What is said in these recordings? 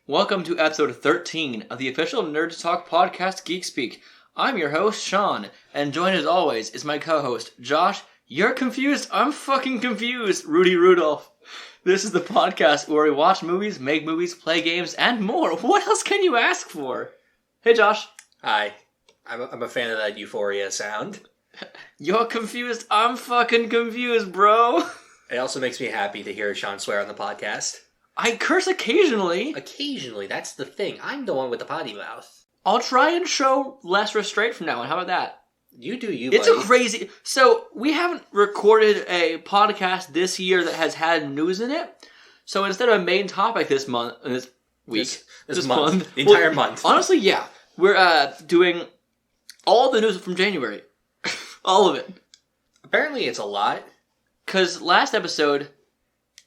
Welcome to episode 13 of the official Nerd Talk podcast, GeekSpeak. I'm your host, Sean, and joined as always is my co-host, Josh. You're confused? I'm fucking confused, Rudy Rudolph. This is the podcast where we watch movies, make movies, play games, and more. What else can you ask for? Hey, Josh. Hi. I'm a fan of that Euphoria sound. You're confused? I'm fucking confused, bro. It also makes me happy to hear Sean swear on the podcast. I curse occasionally. Occasionally, that's the thing. I'm the one with the potty mouth. I'll try and show less restraint from now on. How about that? You do you, It's buddy. a crazy... So, we haven't recorded a podcast this year that has had news in it. So, instead of a main topic this month... This week... This month. The entire month. Honestly, yeah. We're doing all the news from January. All of it. Apparently, it's a lot. Because last episode...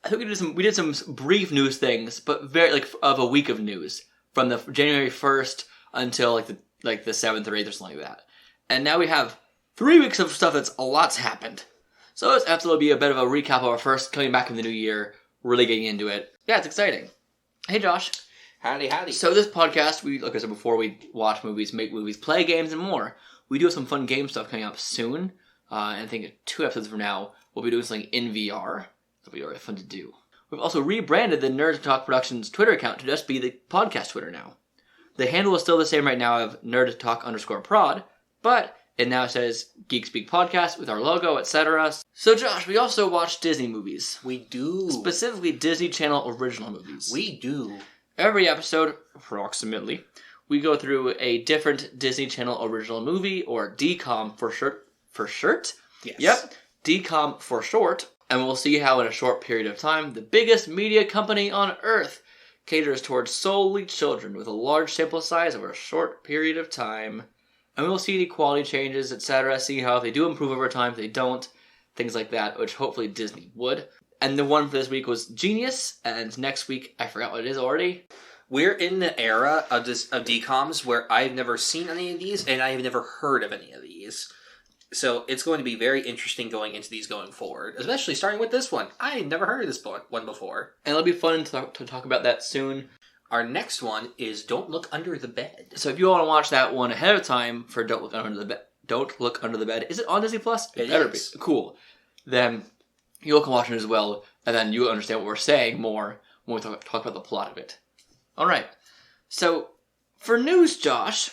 I think we did some brief news things, but very of a week of news from the January 1st until the 7th or 8th or something like that. And now we have 3 weeks of stuff that's a lot's happened. So it's absolutely be a bit of a recap of our first coming back in the new year, really getting into it. Yeah, it's exciting. Hey Josh. Howdy. So this podcast, like I said before, we watch movies, make movies, play games, and more. We do have some fun game stuff coming up soon. And I think 2 episodes from now, we'll be doing something in VR. That'll be really fun to do. We've also rebranded the Nerd Talk Productions Twitter account to just be the podcast Twitter now. The handle is still the same right now of nerdtalk_prod, but it now says GeekSpeak Podcast with our logo, etc. So Josh, we also watch Disney movies. We do. Specifically Disney Channel original movies. We do. Every episode, approximately, we go through a different Disney Channel original movie, or DCOM for short. For short? Yes. Yep. DCOM for short. And we'll see how in a short period of time, the biggest media company on Earth caters towards solely children with a large sample size over a short period of time. And we'll see the quality changes, etc., see how if they do improve over time, if they don't, things like that, which hopefully Disney would. And the one for this week was Genius, and next week, I forgot what it is already. We're in the era of DCOMs where I've never seen any of these, and I have never heard of any of these. So it's going to be very interesting going into these going forward, especially starting with this one. I had never heard of this one before. And it'll be fun to talk about that soon. Our next one is Don't Look Under the Bed. So if you want to watch that one ahead of time for Don't Look Under the Bed, is it on Disney Plus? It better is. Be. Cool. Then you can watch it as well, and then you'll understand what we're saying more when we talk about the plot of it. Alright. So, for news, Josh,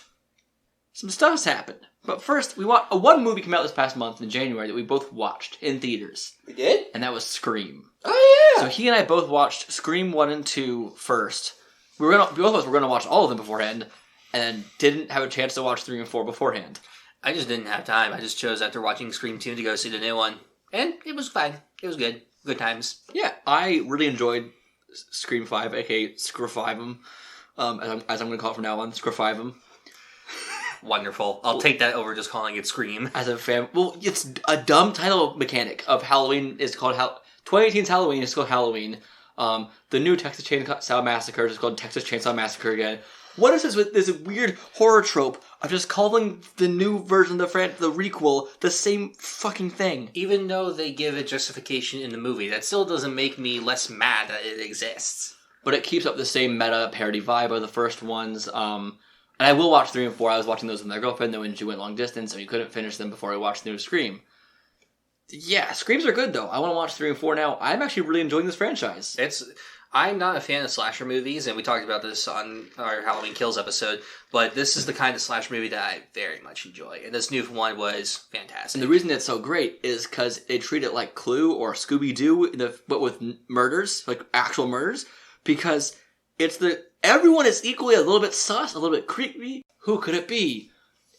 some stuff's happened. But first, one movie came out this past month in January that we both watched in theaters. We did? And that was Scream. Oh, yeah! So he and I both watched Scream 1 and 2 first. Both of us were going to watch all of them beforehand, and then didn't have a chance to watch 3 and 4 beforehand. I just didn't have time. I just chose after watching Scream 2 to go see the new one. And it was fine. It was good. Good times. Yeah, I really enjoyed Scream 5, aka Screw-5'em, as I'm going to call it from now on, Screw-5'em. Wonderful. I'll take that over just calling it Scream. As a fan, well, it's a dumb title mechanic of Halloween is called 2018's Halloween is called Halloween. The new Texas Chainsaw Massacre is called Texas Chainsaw Massacre again. What is this with this weird horror trope of just calling the new version of the requel the same fucking thing? Even though they give it justification in the movie, that still doesn't make me less mad that it exists. But it keeps up the same meta parody vibe of the first ones. And I will watch 3 and 4. I was watching those with my girlfriend, though, when she went long distance, so we couldn't finish them before I watched the new Scream. Yeah, Screams are good, though. I want to watch 3 and 4 now. I'm actually really enjoying this franchise. I'm not a fan of slasher movies, and we talked about this on our Halloween Kills episode, but this is the kind of slasher movie that I very much enjoy, and this new one was fantastic. And the reason it's so great is because they treat it like Clue or Scooby-Doo, but with murders, like actual murders, because everyone is equally a little bit sus, a little bit creepy. Who could it be?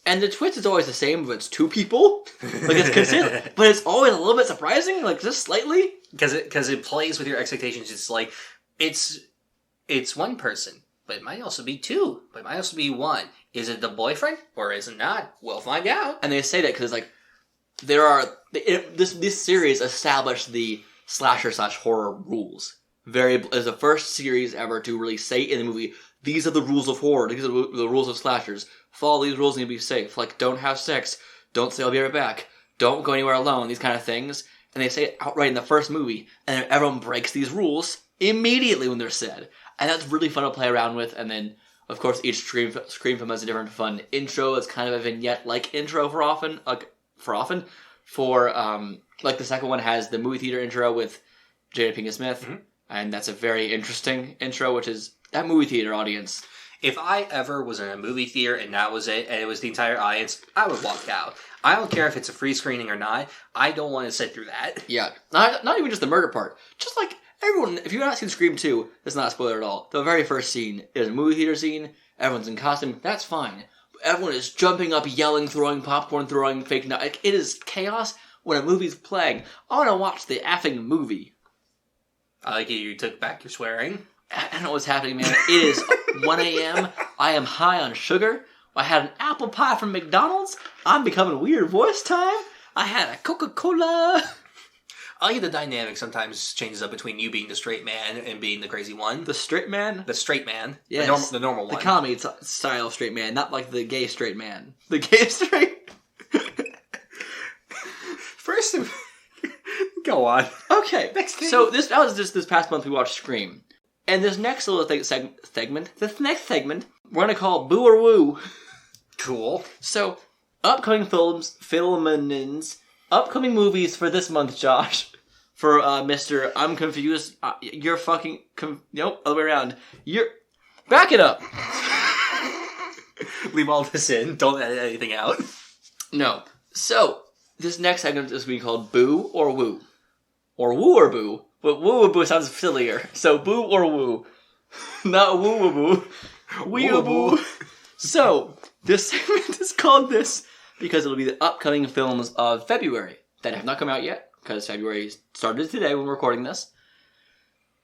And the twist is always the same, but it's 2 people. It's consistent, but it's always a little bit surprising, just slightly. Because it plays with your expectations. It's like, it's one person, but it might also be 2, but it might also be 1. Is it the boyfriend, or is it not? We'll find out. And they say that because this series established the slasher/horror rules. As the first series ever to really say in the movie, these are the rules of horror, these are the rules of slashers. Follow these rules and you'll be safe. Don't have sex, don't say I'll be right back, don't go anywhere alone, these kind of things. And they say it outright in the first movie, and then everyone breaks these rules immediately when they're said. And that's really fun to play around with. And then, of course, each Scream film has a different fun intro. It's kind of a vignette-like intro for often. Like the second one has the movie theater intro with Jada Pinkett Smith. Mm-hmm. And that's a very interesting intro, which is that movie theater audience. If I ever was in a movie theater and that was it, and it was the entire audience, I would walk out. I don't care if it's a free screening or not. I don't want to sit through that. Yeah. Not even just the murder part. Just like everyone, if you've not seen Scream 2, it's not a spoiler at all. The very first scene is a movie theater scene. Everyone's in costume. That's fine. But everyone is jumping up, yelling, throwing popcorn, throwing fake... It is chaos when a movie's playing. I want to watch the effing movie. I like it. You took back your swearing. I don't know what's happening, man. It is 1 a.m. I am high on sugar. I had an apple pie from McDonald's. I'm becoming weird voice time. I had a Coca-Cola. I like the dynamic sometimes changes up between you being the straight man and being the crazy one. The straight man? The straight man. Yes. The normal one. The comedy style straight man, not like the gay straight man. The gay straight... First, go on. Okay. Next thing. So this past month we watched Scream. And this next little segment, we're going to call Boo or Woo. Cool. So, upcoming upcoming movies for this month, Josh. For Mr. I'm confused. You're fucking... nope, other way around. Back it up. Leave all this in. Don't edit anything out. No. So, this next segment is going to be called Boo or Woo. Or Woo or Boo. But woo or boo sounds sillier. So boo or woo. Not woo or boo. Wee or boo. So, this segment is called this because it'll be the upcoming films of February that have not come out yet, because February started today when we're recording this.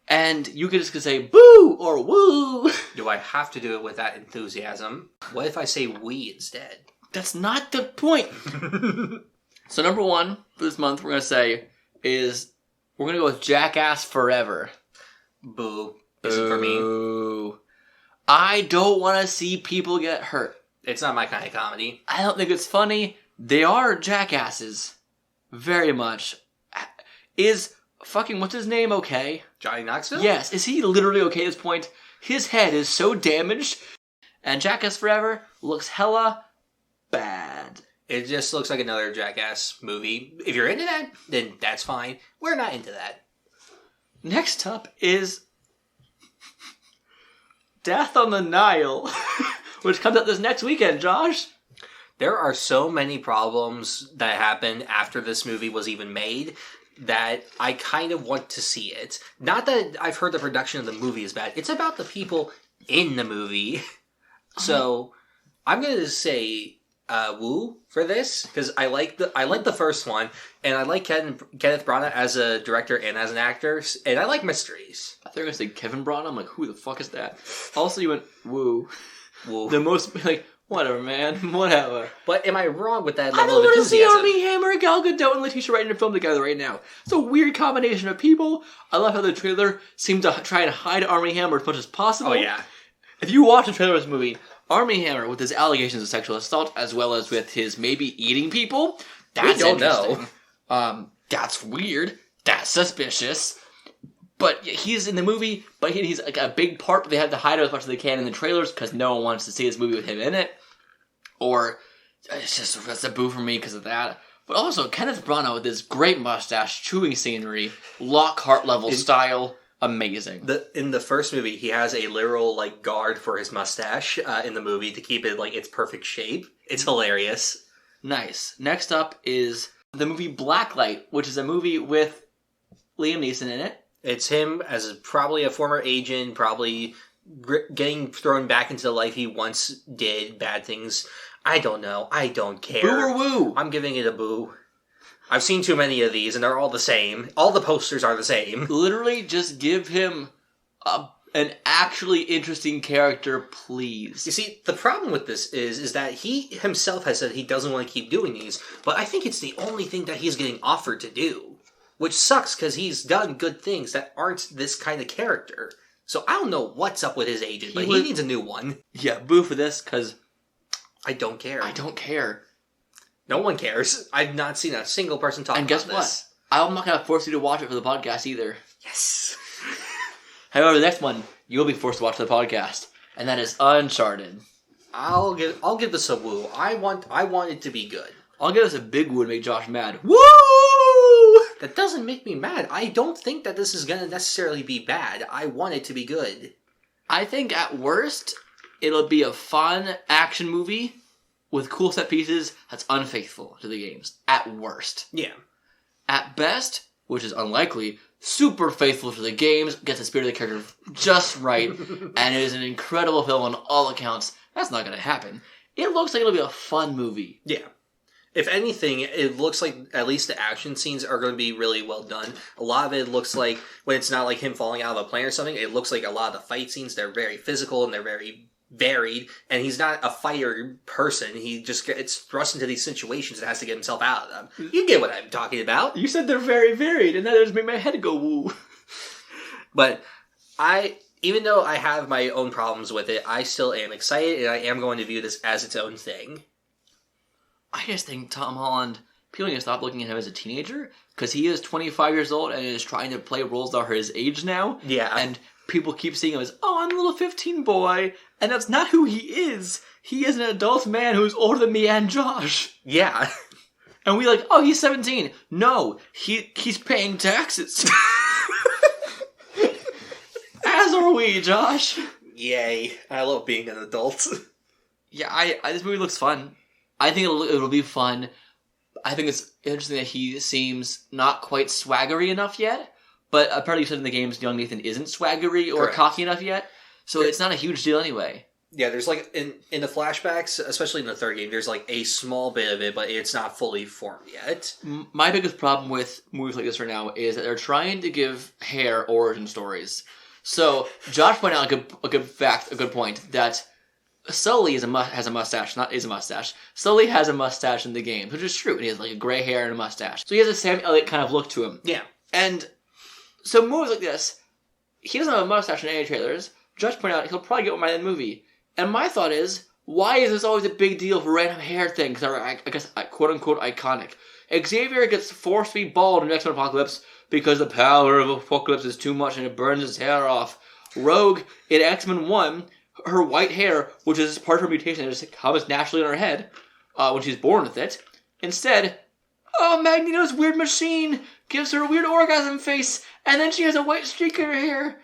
And you can just say boo or woo. Do I have to do it with that enthusiasm? What if I say we instead? That's not the point. So number one for this month we're going to say is... We're going to go with Jackass Forever. Boo. Isn't for me. I don't want to see people get hurt. It's not my kind of comedy. I don't think it's funny. They are jackasses. Very much. Is fucking, what's his name, okay? Johnny Knoxville? Yes. Is he literally okay at this point? His head is so damaged. And Jackass Forever looks hella bad. It just looks like another Jackass movie. If you're into that, then that's fine. We're not into that. Next up is Death on the Nile, which comes out this next weekend, Josh. There are so many problems that happened after this movie was even made that I kind of want to see it. Not that I've heard the production of the movie is bad. It's about the people in the movie. So I'm going to say... woo for this because I like the first one, and I like Kenneth Branagh as a director and as an actor, and I like mysteries. I thought you were gonna say Kevin Branagh. I'm like, who the fuck is that? Also, you went woo. The most like whatever, man, whatever. But am I wrong with that level of enthusiasm? I don't want to see enthusiasm? Armie Hammer, Gal Gadot, and Letitia Wright in a film together right now. It's a weird combination of people. I love how the trailer seemed to try and hide Armie Hammer as much as possible. Oh yeah. If you watch the trailer of this movie, Armie Hammer, with his allegations of sexual assault, as well as with his maybe eating people, that's interesting. That's weird. That's suspicious. But he's in the movie, but he's like a big part, but they have to hide it as much as they can in the trailers because no one wants to see this movie with him in it. Or, that's a boo for me because of that. But also, Kenneth Branagh with his great mustache, chewing scenery, Lockhart level style. Amazing. In the first movie, he has a literal guard for his mustache in the movie to keep it its perfect shape. It's hilarious. Nice. Next up is the movie Blacklight, which is a movie with Liam Neeson in it. It's him as probably a former agent, probably getting thrown back into the life he once did, bad things. I don't know. I don't care. Boo or woo? I'm giving it a boo. I've seen too many of these, and they're all the same. All the posters are the same. Literally, just give him an actually interesting character, please. You see, the problem with this is that he himself has said he doesn't want to keep doing these, but I think it's the only thing that he's getting offered to do. Which sucks, because he's done good things that aren't this kind of character. So I don't know what's up with his agent, but he needs a new one. Yeah, boo for this, because... I don't care. I don't care. No one cares. I've not seen a single person talk about this. And guess what? I'm not going to force you to watch it for the podcast either. Yes. However, the next one you'll be forced to watch for the podcast, and that is Uncharted. I'll give this a woo. I want it to be good. I'll give this a big woo to make Josh mad. Woo! That doesn't make me mad. I don't think that this is going to necessarily be bad. I want it to be good. I think at worst, it'll be a fun action movie with cool set pieces that's unfaithful to the games. At worst. Yeah. At best, which is unlikely, super faithful to the games, gets the spirit of the character just right, and it is an incredible film on all accounts. That's not going to happen. It looks like it'll be a fun movie. Yeah. If anything, it looks like at least the action scenes are going to be really well done. A lot of it looks like, when it's not like him falling out of a plane or something, it looks like a lot of the fight scenes, they're very physical and they're very varied. And he's not a fighter person. He just gets thrust into these situations and has to get himself out of them. You get what I'm talking about. You said they're very varied, and that just made my head go woo. But even though I have my own problems with it, I still am excited, and I am going to view this as its own thing. I just think Tom Holland, people need to stop looking at him as a teenager, because he is 25 years old and is trying to play roles that are his age now. Yeah. And people keep seeing him as, I'm a little 15 boy, and that's not who he is. He is an adult man who's older than me and Josh. Yeah. And we he's 17. No, he's paying taxes. As are we, Josh. Yay. I love being an adult. Yeah, this movie looks fun. I think it'll be fun. I think it's interesting that he seems not quite swaggery enough yet, but apparently you said in the games young Nathan isn't swaggery or Correct. cocky enough yet, so it's not a huge deal anyway. Yeah, there's in the flashbacks, especially in the third game, there's a small bit of it, but it's not fully formed yet. My biggest problem with movies like this right now is that they're trying to give hair origin stories. So Josh pointed out a good point that Sully has a mustache. Sully has a mustache in the game, which is true. And he has a gray hair and a mustache. So he has a Sam Elliott kind of look to him. Yeah. And so movies like this, he doesn't have a mustache in any trailers. Josh pointed out he'll probably get one by the movie. And my thought is, why is this always a big deal for random hair things that are, I guess, quote-unquote iconic? Xavier gets forced to be bald in X-Men Apocalypse because the power of Apocalypse is too much and it burns his hair off. Rogue in X-Men 1... her white hair, which is part of her mutation, it just comes naturally in her head when she's born with it. Instead, Magneto's weird machine gives her a weird orgasm face, and then she has a white streak in her hair.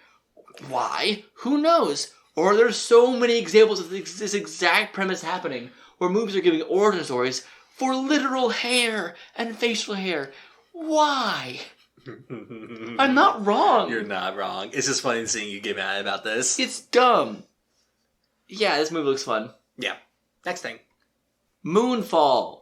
Why? Who knows? Or there's so many examples of this exact premise happening, where movies are giving origin stories for literal hair and facial hair. Why? I'm not wrong. You're not wrong. It's just funny seeing you get mad about this. It's dumb. Yeah, this movie looks fun. Yeah. Next thing. Moonfall.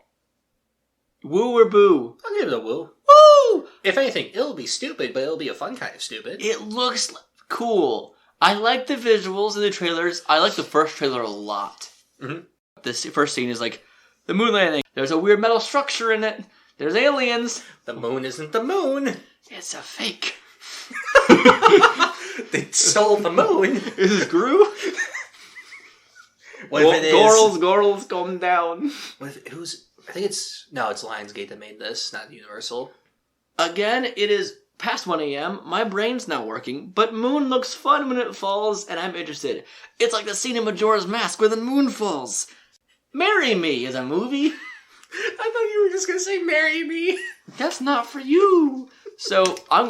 Woo or boo? I'll give it a woo. Woo! If anything, it'll be stupid, but it'll be a fun kind of stupid. It looks cool. I like the visuals in the trailers. I like the first trailer a lot. Mm-hmm. This first scene is the moon landing. There's a weird metal structure in it. There's aliens. The moon isn't the moon. It's a fake. They stole the moon. Is this Gru? What if it is? Gorals, calm down. What if I think it's Lionsgate that made this, not Universal. Again, it is past 1 a.m. My brain's not working, but moon looks fun when it falls, and I'm interested. It's like the scene in Majora's Mask where the moon falls. Marry Me is a movie. I thought you were just going to say marry me. That's not for you. So,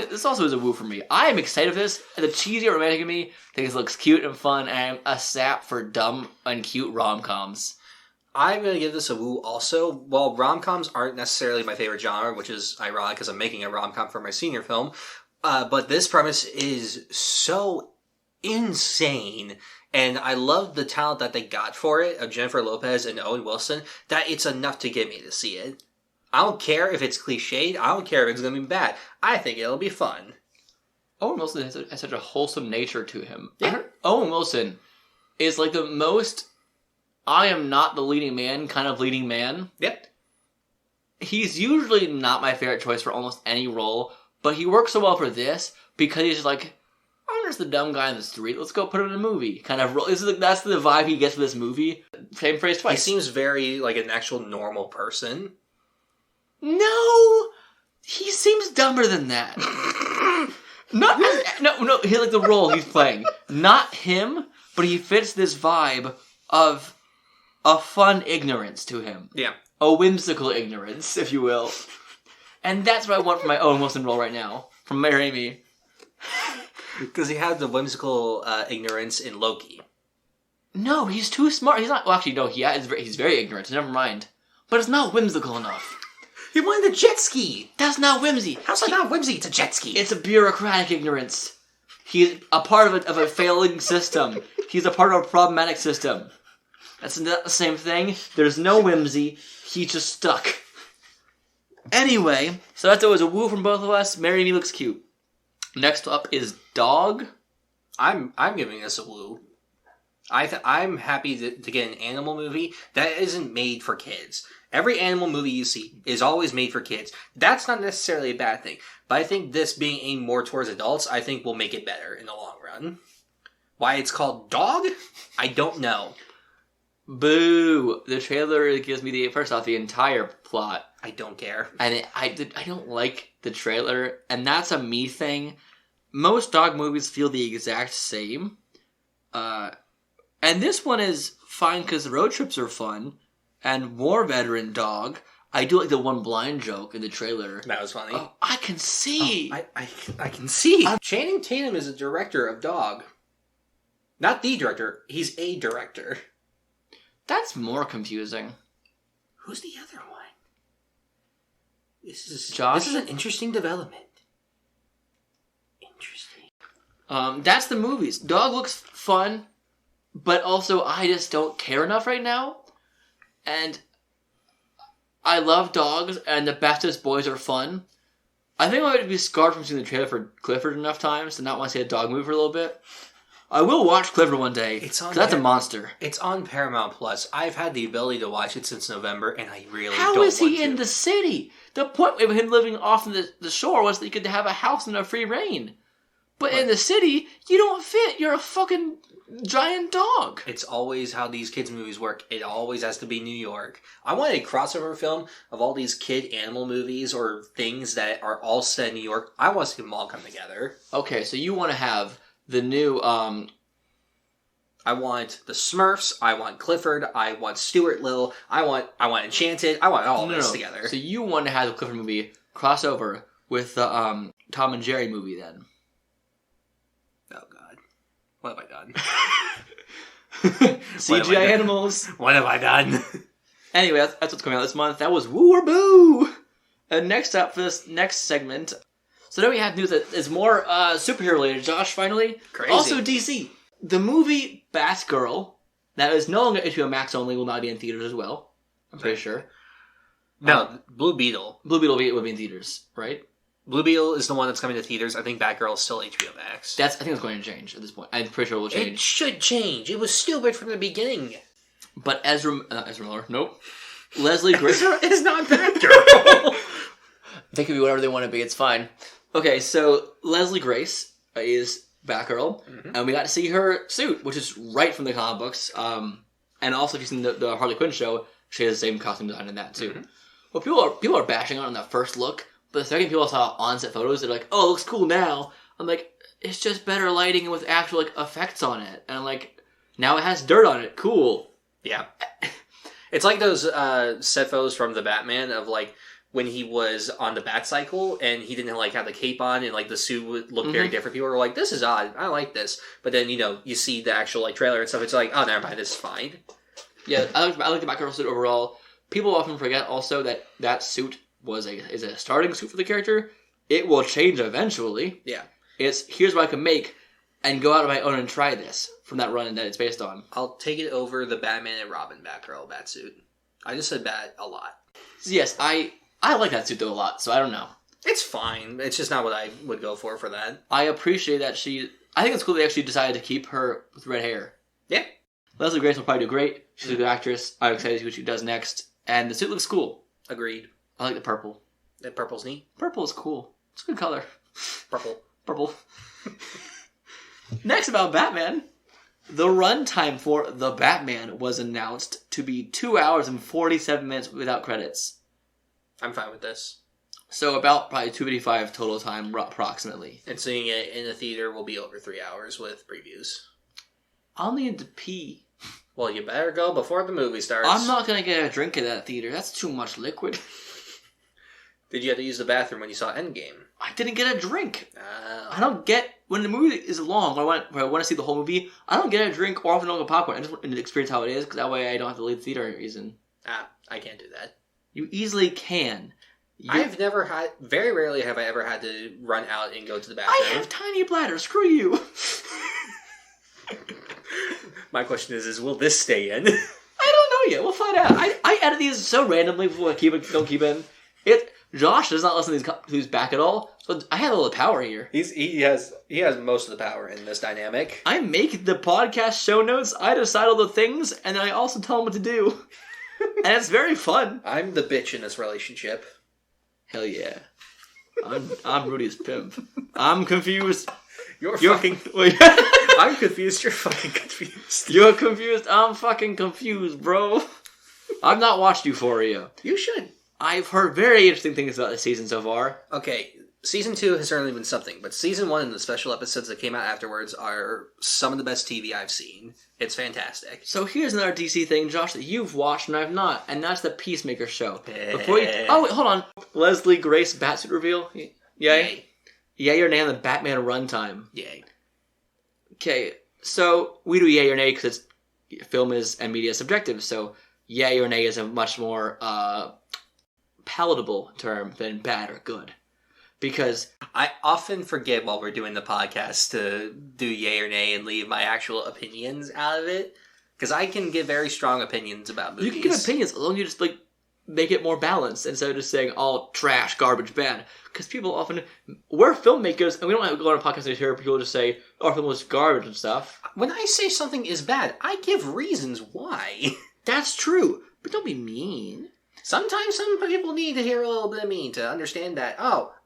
this also is a woo for me. I am excited for this. The cheesy romantic in me thinks it looks cute and fun, and I'm a sap for dumb and cute rom-coms. I'm going to give this a woo also. While rom-coms aren't necessarily my favorite genre, which is ironic because I'm making a rom-com for my senior film, but this premise is so insane, and I love the talent that they got for it, of Jennifer Lopez and Owen Wilson, that it's enough to get me to see it. I don't care if it's cliched. I don't care if it's going to be bad. I think it'll be fun. Owen Wilson has such a wholesome nature to him. Yeah. Owen Wilson is the most I am not the leading man kind of leading man. Yep. He's usually not my favorite choice for almost any role, but he works so well for this because he's just I'm just the dumb guy in the street. Let's go put him in a movie. Kind of role. That's the vibe he gets for this movie. Same phrase twice. He seems very like an actual normal person. No! He seems dumber than that. No. He like the role he's playing. Not him, but he fits this vibe of a fun ignorance to him. Yeah. A whimsical ignorance, if you will. And that's what I want for my owen Wilson role right now. From Marry Me. Because he had the whimsical ignorance in Loki. No, he's too smart. He's not... Well, actually, no, he's very ignorant. Never mind. But it's not whimsical enough. He wanted a jet ski. That's not whimsy. How's that not whimsy? It's a jet ski. It's a bureaucratic ignorance. He's a part of a failing system. He's a part of a problematic system. That's not the same thing. There's no whimsy. He's just stuck. Anyway, so that's always a woo from both of us. Marry Me looks cute. Next up is Dog. I'm giving this a woo. I'm happy to get an animal movie that isn't made for kids. Every animal movie you see is always made for kids. That's not necessarily a bad thing. But I think this being aimed more towards adults, I think will make it better in the long run. Why it's called Dog? I don't know. Boo! The trailer gives me the entire plot. I don't care. And I don't like the trailer, and that's a me thing. Most dog movies feel the exact same. And this one is fine because the road trips are fun. And War Veteran Dog. I do like the one blind joke in the trailer. That was funny. Oh, I can see. Oh, I can see. Channing Tatum is a director of Dog. Not the director. He's a director. That's more confusing. Who's the other one? Josh? This is an interesting development. Interesting. That's the movies. Dog looks fun, but also I just don't care enough right now. And I love dogs, and the Bestest Boys are fun. I think I might be scarred from seeing the trailer for Clifford enough times to not want to see a dog movie for a little bit. I will watch Clifford one day, because that's a monster. It's on Paramount Plus. I've had the ability to watch it since November, and I really don't want to. How is he in the city? The point of him living off the shore was that you could have a house and a free reign. But in the city, you don't fit. You're a fucking giant dog. It's always how these kids' movies work. It always has to be New York. I want a crossover film of all these kid animal movies or things that are all set in New York. I want to see them all come together. Okay, so you want to have the new... I want the Smurfs. I want Clifford. I want Stuart Little. I want Enchanted. I want all of this together. So you want to have the Clifford movie crossover with the Tom and Jerry movie then? Oh God, what have I done? CGI animals. What have I done? Anyway, that's what's coming out this month. That was Woo or Boo. And next up for this next segment. So now we have news that is more superhero related. Josh, finally. Crazy. Also DC. The movie Batgirl, that is no longer HBO Max only, will not be in theaters as well. I'm pretty sure. No, Blue Beetle. Blue Beetle will be in theaters, right? Blue Beetle is the one that's coming to theaters. I think Batgirl is still HBO Max. I think it's going to change at this point. I'm pretty sure it will change. It should change. It was stupid from the beginning. But Ezra Miller, nope. Leslie Grace is not Batgirl. They can be whatever they want to be. It's fine. Okay, so Leslie Grace is Batgirl, and we got to see her suit, which is right from the comic books. And also, if you've seen the Harley Quinn show, she has the same costume design in that too. Mm-hmm. Well, people are bashing on that first look, but the second people saw on-set photos, they're like, "Oh, it looks cool now." I'm like, "It's just better lighting and with actual effects on it." And I'm like, "Now it has dirt on it. Cool." Yeah, it's like those set photos from the Batman of when he was on the Batcycle and he didn't have the cape on and the suit would look very different. People were like, "This is odd. I like this." But then you see the actual trailer and stuff. It's like, "Oh, never mind. This is fine." Yeah, I like the Batgirl suit overall. People often forget also that suit is a starting suit for the character. It will change eventually. Yeah, it's here's what I can make and go out on my own and try this from that run that it's based on. I'll take it over the Batman and Robin Batgirl Batsuit. I just said Bat a lot. Yes, I like that suit though a lot, so I don't know. It's fine. It's just not what I would go for that. I appreciate that I think it's cool they actually decided to keep her with red hair. Yeah. Leslie Grace will probably do great. She's a good actress. I'm excited to see what she does next. And the suit looks cool. Agreed. I like the purple. That purple's neat. Purple is cool. It's a good color. Purple. Next about Batman. The runtime for The Batman was announced to be 2 hours and 47 minutes without credits. I'm fine with this. So about probably 2:55 total time, approximately. And seeing it in the theater will be over 3 hours with previews. I'll need to pee. Well, you better go before the movie starts. I'm not going to get a drink at that theater. That's too much liquid. Did you have to use the bathroom when you saw Endgame? I didn't get a drink. I don't get... When the movie is long, when I want to see the whole movie, I don't get a drink or often don't get popcorn. I just want to experience how it is, because that way I don't have to leave the theater any reason. I can't do that. You easily can. I've never had... Very rarely have I ever had to run out and go to the bathroom. I have tiny bladder. Screw you. My question is will this stay in? I don't know yet. We'll find out. I edit these so randomly before I don't keep in. Josh does not listen to these back at all, so I have a little power here. He has most of the power in this dynamic. I make the podcast show notes, I decide all the things, and I also tell him what to do. And it's very fun. I'm the bitch in this relationship. Hell yeah. I'm Rudy's pimp. I'm confused. You're fucking... I'm confused. You're fucking confused. You're confused. I'm fucking confused, bro. I've not watched Euphoria. You should. I've heard very interesting things about the season so far. Okay, Season 2 has certainly been something, but Season 1 and the special episodes that came out afterwards are some of the best TV I've seen. It's fantastic. So here's another DC thing, Josh, that you've watched and I've not, and that's the Peacemaker show. Oh, wait, hold on. Leslie Grace Batsuit reveal? Yay? Yay or nay on the Batman Runtime? Yay. Okay, so we do yay or nay because film and media is subjective, so yay or nay is a much more palatable term than bad or good. Because I often forget while we're doing the podcast to do yay or nay and leave my actual opinions out of it. Because I can give very strong opinions about movies. You can give opinions as long as you just make it more balanced instead of just saying all trash, garbage, bad. Because people often... We're filmmakers, and we don't have to go on a podcast and hear people just say, our film was garbage and stuff. When I say something is bad, I give reasons why. That's true. But don't be mean. Sometimes some people need to hear a little bit of mean to understand that,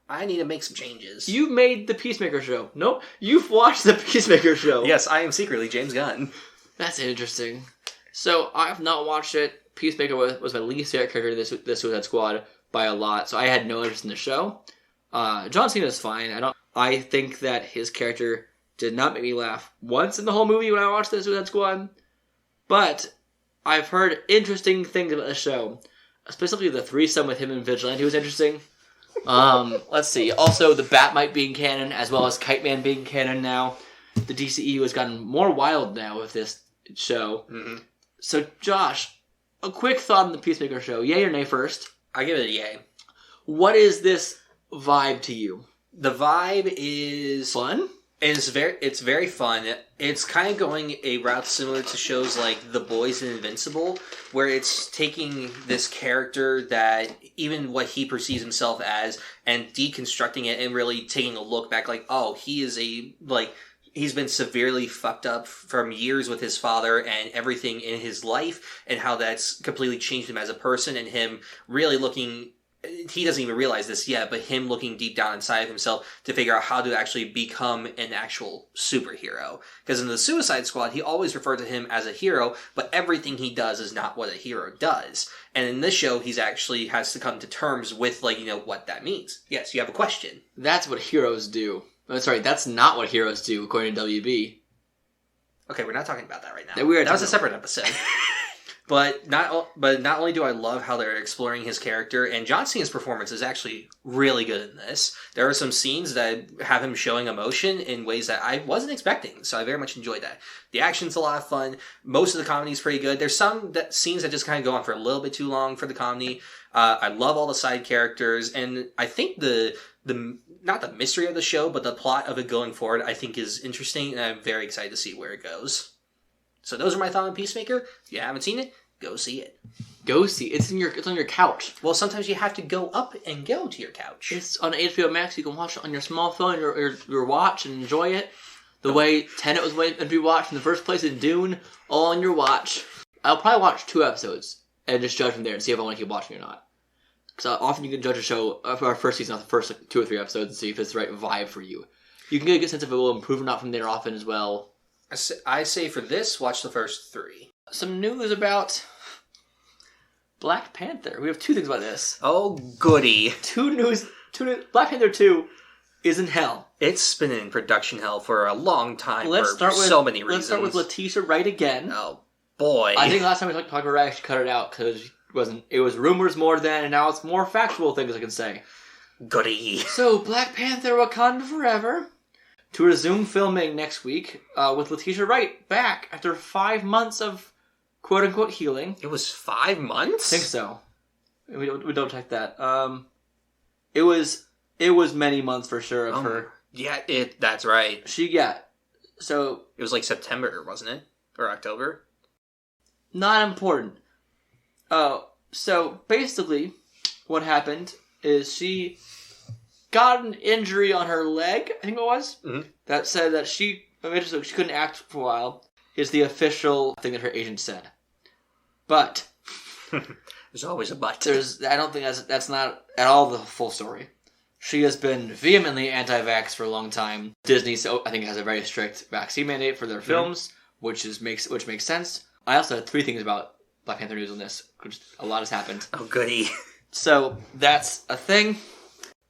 I need to make some changes. You made the Peacemaker show. Nope. You've watched the Peacemaker show. Yes, I am secretly James Gunn. That's interesting. So, I've not watched it. Peacemaker was my least favorite character in this Suicide Squad by a lot, so I had no interest in the show. John Cena's fine. I think that his character did not make me laugh once in the whole movie when I watched the Suicide Squad. But I've heard interesting things about the show. Specifically the threesome with him and Vigilante was interesting. Let's see. Also, the Batmite being canon, as well as Kite Man being canon now. The DCEU has gotten more wild now with this show. Mm-hmm. So, Josh, a quick thought on the Peacemaker show. Yay or nay first? I give it a yay. What is this vibe to you? The vibe is... Fun? It's very fun. It's kind of going a route similar to shows like The Boys and Invincible, where it's taking this character that even what he perceives himself as and deconstructing it and really taking a look back like, he's been severely fucked up from years with his father and everything in his life and how that's completely changed him as a person and him really looking... He doesn't even realize this yet, but him looking deep down inside of himself to figure out how to actually become an actual superhero. Because in the Suicide Squad, he always referred to him as a hero, but everything he does is not what a hero does. And in this show, he's actually has to come to terms with, what that means. Yes, you have a question. That's what heroes do. Oh, sorry, that's not what heroes do, according to WB. Okay, we're not talking about that right now. That was a separate episode. But not only do I love how they're exploring his character, and John Cena's performance is actually really good in this. There are some scenes that have him showing emotion in ways that I wasn't expecting, so I very much enjoyed that. The action's a lot of fun. Most of the comedy's pretty good. There's some scenes that just kind of go on for a little bit too long for the comedy. I love all the side characters, and I think the not the mystery of the show, but the plot of it going forward, I think is interesting, and I'm very excited to see where it goes. So those are my thoughts on Peacemaker. If you haven't seen it, go see it. Go see it. It's on your couch. Well, sometimes you have to go up and go to your couch. It's on HBO Max. You can watch it on your small phone, your watch, and enjoy it. The way Tenet was meant to be watched in the first place, and Dune, all on your watch. I'll probably watch 2 episodes and just judge from there and see if I want to keep watching or not. Because often you can judge a show for our first season off the first 2 or 3 episodes and see if it's the right vibe for you. You can get a good sense if it will improve or not from there often as well. I say for this, watch the first 3. Some news about Black Panther. We have two things about this. Oh, goody. Two news. Black Panther 2 is in hell. It's been in production hell for a long time so many reasons. Let's start with Letitia Wright again. Oh, boy. I think last time we talked about her, I actually cut it out because it was rumors more then, and now it's more factual things I can say. Goody. So, Black Panther Wakanda Forever to resume filming next week with Letitia Wright back after 5 months of quote-unquote healing. It was 5 months? I think so. We don't check that. It was many months for sure of her. Yeah, that's right. So it was like September, wasn't it? Or October? Not important. So basically what happened is she got an injury on her leg, I think it was, that said that she couldn't act for a while, is the official thing that her agent said. But there's always a but. I don't think that's not at all the full story. She has been vehemently anti-vax for a long time. Disney, I think, has a very strict vaccine mandate for their films, which makes sense. I also had 3 things about Black Panther news on this, which a lot has happened. Oh, goody. So that's a thing.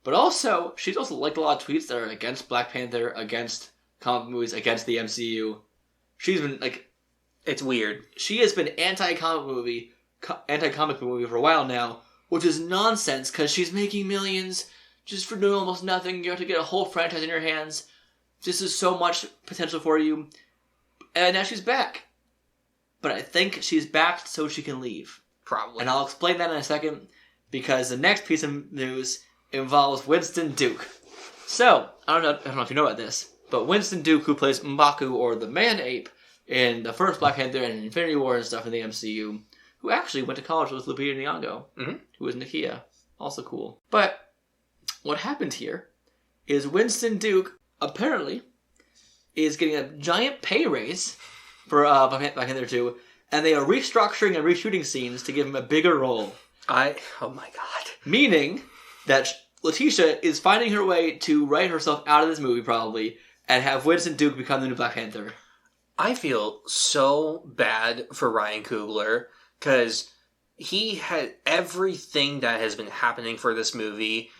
But also, she's also liked a lot of tweets that are against Black Panther, against comic movies, against the MCU. She's been it's weird. She has been anti-comic movie for a while now, which is nonsense because she's making millions just for doing almost nothing. You have to get a whole franchise in your hands. This is so much potential for you. And now she's back. But I think she's back so she can leave. Probably. And I'll explain that in a second, because the next piece of news involves Winston Duke. So, I don't know if you know about this, but Winston Duke, who plays M'Baku, or the Man-Ape, in the first Black Panther and Infinity War and stuff in the MCU, who actually went to college with Lupita Nyong'o, who was Nakia. Also cool. But what happened here is Winston Duke, apparently, is getting a giant pay raise for Black Panther 2, and they are restructuring and reshooting scenes to give him a bigger role. Oh my god. Meaning that Letitia is finding her way to write herself out of this movie, probably, and have Winston Duke become the new Black Panther. I feel so bad for Ryan Coogler, because he had everything that has been happening for this movie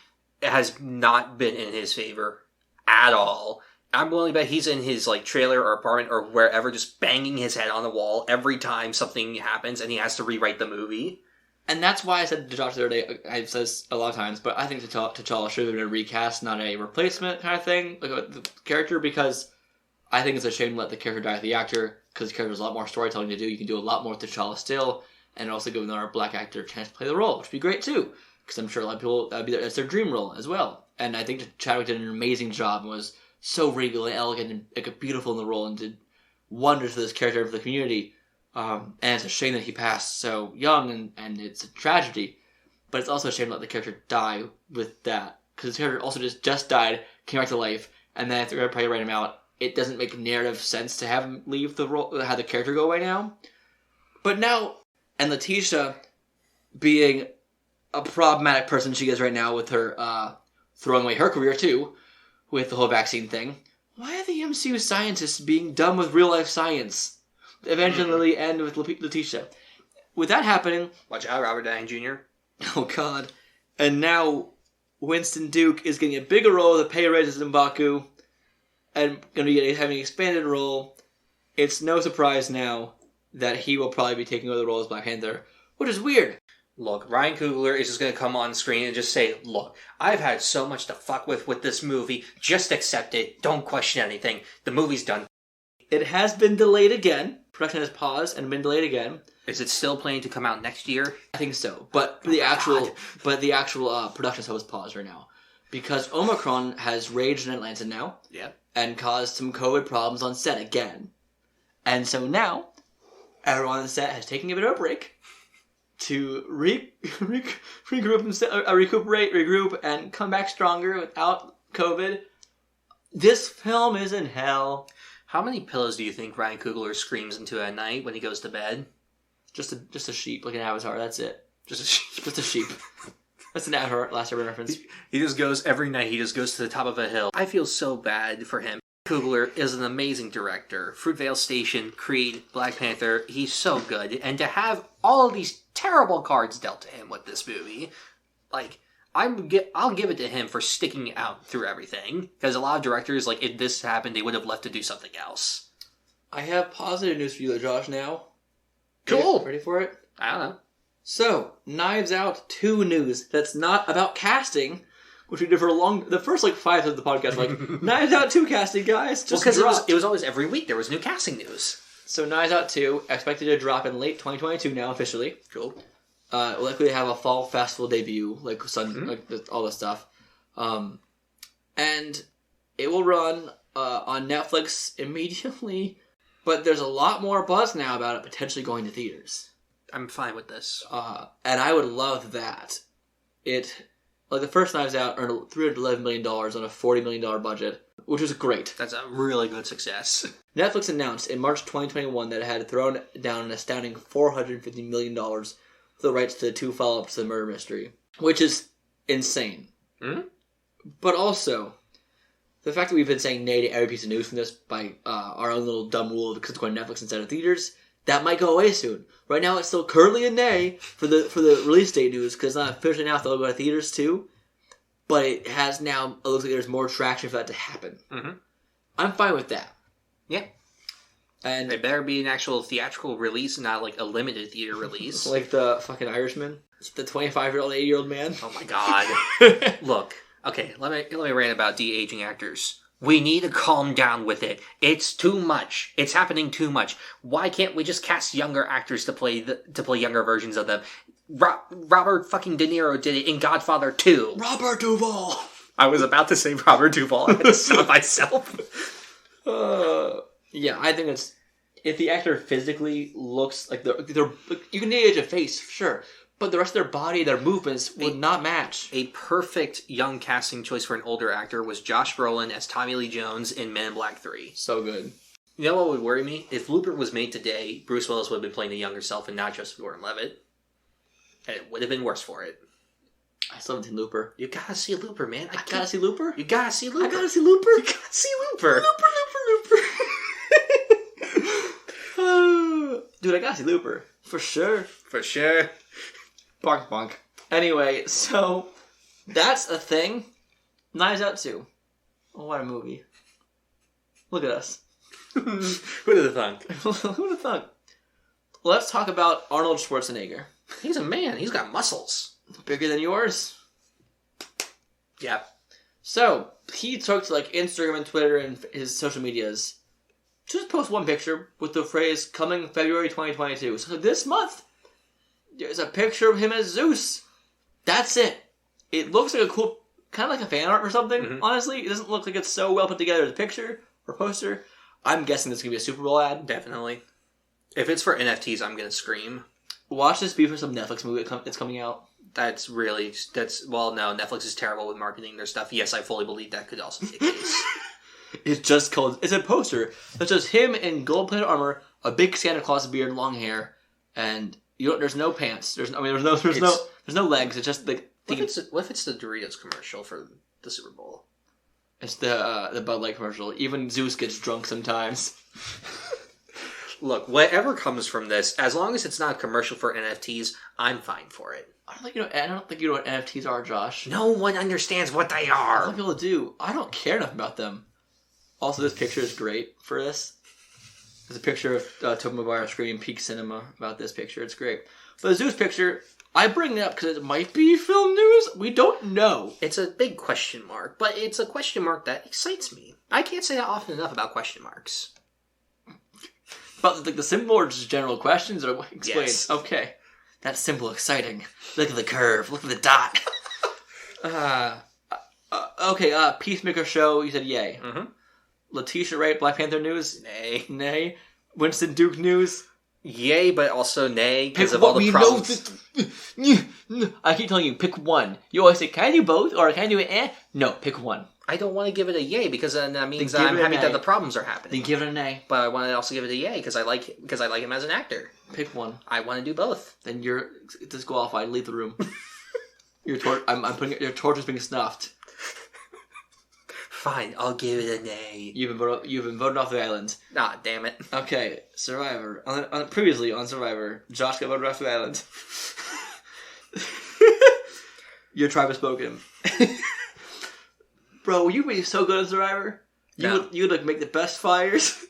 has not been in his favor at all. I'm willing to bet he's in his trailer or apartment or wherever, just banging his head on the wall every time something happens and he has to rewrite the movie. And that's why I said to Josh the other day, I've said this a lot of times, but I think T'Challa should have been a recast, not a replacement kind of thing, the character, because I think it's a shame to let the character die with the actor, because the character has a lot more storytelling to do. You can do a lot more with T'Challa still, and also give another black actor a chance to play the role, which would be great too, because I'm sure a lot of people, that's their dream role as well. And I think Chadwick did an amazing job and was so regal and elegant and beautiful in the role and did wonders for this character and for the community. And it's a shame that he passed so young, and it's a tragedy. But it's also a shame to let the character die with that, because his character also just died, came back to life, and then if they're going to probably write him out, it doesn't make narrative sense to have him leave the role, have the character go away now. But now, and Letitia being a problematic person she is right now with her throwing away her career too, with the whole vaccine thing, why are the MCU scientists being done with real life science? Eventually end with Letitia. With that happening... Watch out, Robert Downey Jr. Oh, God. And now Winston Duke is getting a bigger role with a pay raise as M'Baku, and going to be having an expanded role. It's no surprise now that he will probably be taking over the role as Black Panther, which is weird. Look, Ryan Coogler is just going to come on screen and just say, look, I've had so much to fuck with this movie. Just accept it. Don't question anything. The movie's done. It has been delayed again. Production has paused and been delayed again. Is it still planning to come out next year? I think so. But the actual production was paused right now. Because Omicron has raged in Atlanta now. Yeah. And caused some COVID problems on set again. And so now, everyone on the set has taken a bit of a break to regroup, regroup, and come back stronger without COVID. This film is in hell. How many pillows do you think Ryan Coogler screams into at night when he goes to bed? Just a sheep, like an Avatar. That's it. Just a sheep. Just a sheep. That's an Avatar Last Airbender reference. He just goes every night. He just goes to the top of a hill. I feel so bad for him. Coogler is an amazing director. Fruitvale Station, Creed, Black Panther. He's so good, and to have all of these terrible cards dealt to him with this movie. Like, I'll give it to him for sticking out through everything. Because a lot of directors, like, if this happened, they would have left to do something else. I have positive news for you, Josh, now. Cool. Ready for it? I don't know. So, Knives Out 2 news that's not about casting, which we did for the first, 5 of the podcast, like, Knives Out 2 casting, guys, just because it was always every week there was new casting news. So, Knives Out 2, expected to drop in late 2022 now, officially. Cool. Likely to have a fall festival debut, all this stuff. And it will run on Netflix immediately, but there's a lot more buzz now about it potentially going to theaters. I'm fine with this. And I would love that. The first Knives Out earned $311 million on a $40 million budget, which was great. That's a really good success. Netflix announced in March 2021 that it had thrown down an astounding $450 million for the rights to the 2 follow-ups to the murder mystery, which is insane. Mm-hmm. But also, the fact that we've been saying nay to every piece of news from this by our own little dumb rule because it's going to Netflix instead of theaters, that might go away soon. Right now, it's still currently a nay for the release date news because it's not officially announced they'll go to theaters too. But it looks like there's more traction for that to happen. Mm-hmm. I'm fine with that. Yeah. And it better be an actual theatrical release, not like a limited theater release. Like the fucking Irishman. The 25-year-old, 80-year-old man. Oh my god. Look, okay, let me rant about de-aging actors. We need to calm down with it. It's too much. It's happening too much. Why can't we just cast younger actors to play younger versions of them? Robert fucking De Niro did it in Godfather 2. Robert Duvall. I was about to say Robert Duvall. I had to stop myself. Yeah, I think it's if the actor physically looks like they're you can de-age a face, sure. But the rest of their body, their movements would not match. A perfect young casting choice for an older actor was Josh Brolin as Tommy Lee Jones in Men in Black 3. So good. You know what would worry me? If Looper was made today, Bruce Willis would have been playing the younger self and not Joseph Gordon-Levitt. And it would have been worse for it. I still haven't seen Looper. You gotta see Looper, man. I gotta see Looper? You gotta see Looper. I gotta see Looper? You gotta see Looper. Looper. Dude, I gotta see Looper. For sure. For sure. Bonk, bonk. Anyway, so that's a thing. Knives Out 2. Oh, what a movie. Look at us. Who'd have thunk? Who'd have thunk? Let's talk about Arnold Schwarzenegger. He's a man. He's got muscles. Bigger than yours. Yeah. So, he took to Instagram and Twitter and his social medias. Just post one picture with the phrase, coming February 2022. So this month, there's a picture of him as Zeus. That's it. It looks like a cool, kind of like a fan art or something, honestly. It doesn't look like it's so well put together as a picture or poster. I'm guessing this is going to be a Super Bowl ad. Definitely. If it's for NFTs, I'm going to scream. Watch this be for some Netflix movie that's coming out. No, Netflix is terrible with marketing their stuff. Yes, I fully believe that could also be the case. It's a poster that's just him in gold-plated armor, a big Santa Claus beard, long hair, and there's no pants. There's no legs. It's just like. What if it's the Doritos commercial for the Super Bowl? It's the Bud Light commercial. Even Zeus gets drunk sometimes. Look, whatever comes from this, as long as it's not a commercial for NFTs, I'm fine for it. I don't think you know what NFTs are, Josh. No one understands what they are. A lot of people do. I don't care enough about them. Also, this picture is great for this. There's a picture of Tobey Maguire screaming peak cinema about this picture. It's great. But the Zeus picture, I bring it up because it might be film news. We don't know. It's a big question mark, but it's a question mark that excites me. I can't say that often enough about question marks. But the symbol or just general questions? Or explain. Yes. Okay. That's simple, exciting. Look at the curve. Look at the dot. Okay, Peacemaker show, you said yay. Mm-hmm. Letitia Wright, Black Panther news? Nay. Winston Duke news? Yay, but also nay, because of all the problems. I keep telling you, pick one. You always say, can I do both? Or can I do it? No, pick one. I don't want to give it a yay, because then that means that I'm happy that the problems are happening. Then give it a nay. But I want to also give it a yay, because I like him as an actor. Pick one. I want to do both. Then you're disqualified. Leave the room. I'm putting your torch is being snuffed. Fine, I'll give it an A. You've been voted off the island. Ah, damn it. Okay, Survivor. Previously on Survivor, Josh got voted off the island. Your tribe has spoken. Bro, you'd be so good at Survivor. You would like make the best fires.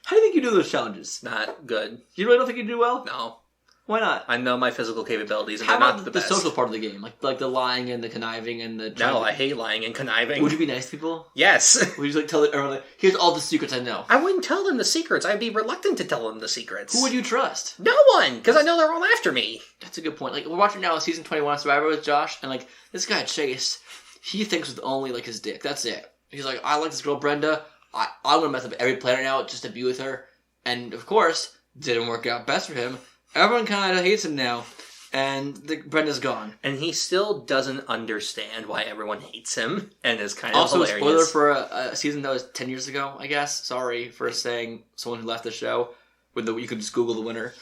How do you think you do those challenges? Not good. You really don't think you do well? No. Why not? I know my physical capabilities, and How they're about not the the best. social part of the game? Like the lying and the conniving and the... No, I hate lying and conniving. Would you be nice to people? Yes. Would you like tell everyone, like, here's all the secrets I know? I wouldn't tell them the secrets. I'd be reluctant to tell them the secrets. Who would you trust? No one, because I know they're all after me. That's a good point. Like, we're watching now season 21 of Survivor with Josh, and like, this guy Chase, he thinks with only like his dick. That's it. He's like, I like this girl Brenda. I'm gonna mess up every planet now just to be with her. And of course, didn't work out best for him. Everyone kind of hates him now, and Brenda's gone. And he still doesn't understand why everyone hates him, and is kind of also, hilarious. spoiler for a season that was 10 years ago, I guess. Sorry for saying someone who left the show. You could just Google the winner.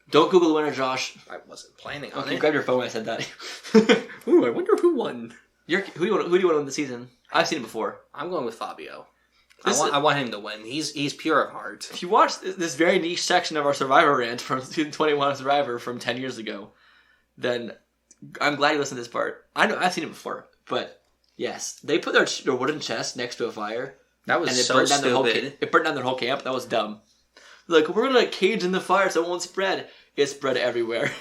Don't Google the winner, Josh. I wasn't planning on Okay, it. grab your phone when I said that. Ooh, I wonder who won. Who do you want to win the season? I've seen it before. I'm going with Fabio. I want him to win. He's pure of heart. If you watch this very niche section of our Survivor rant from season 21 of Survivor from 10 years ago, then I'm glad you listened to this part. I know I've seen it before, but yes, they put their wooden chest next to a fire. That was so stupid. It burned down their whole camp. That was dumb. Like, we're gonna cage in the fire so it won't spread. It spread everywhere.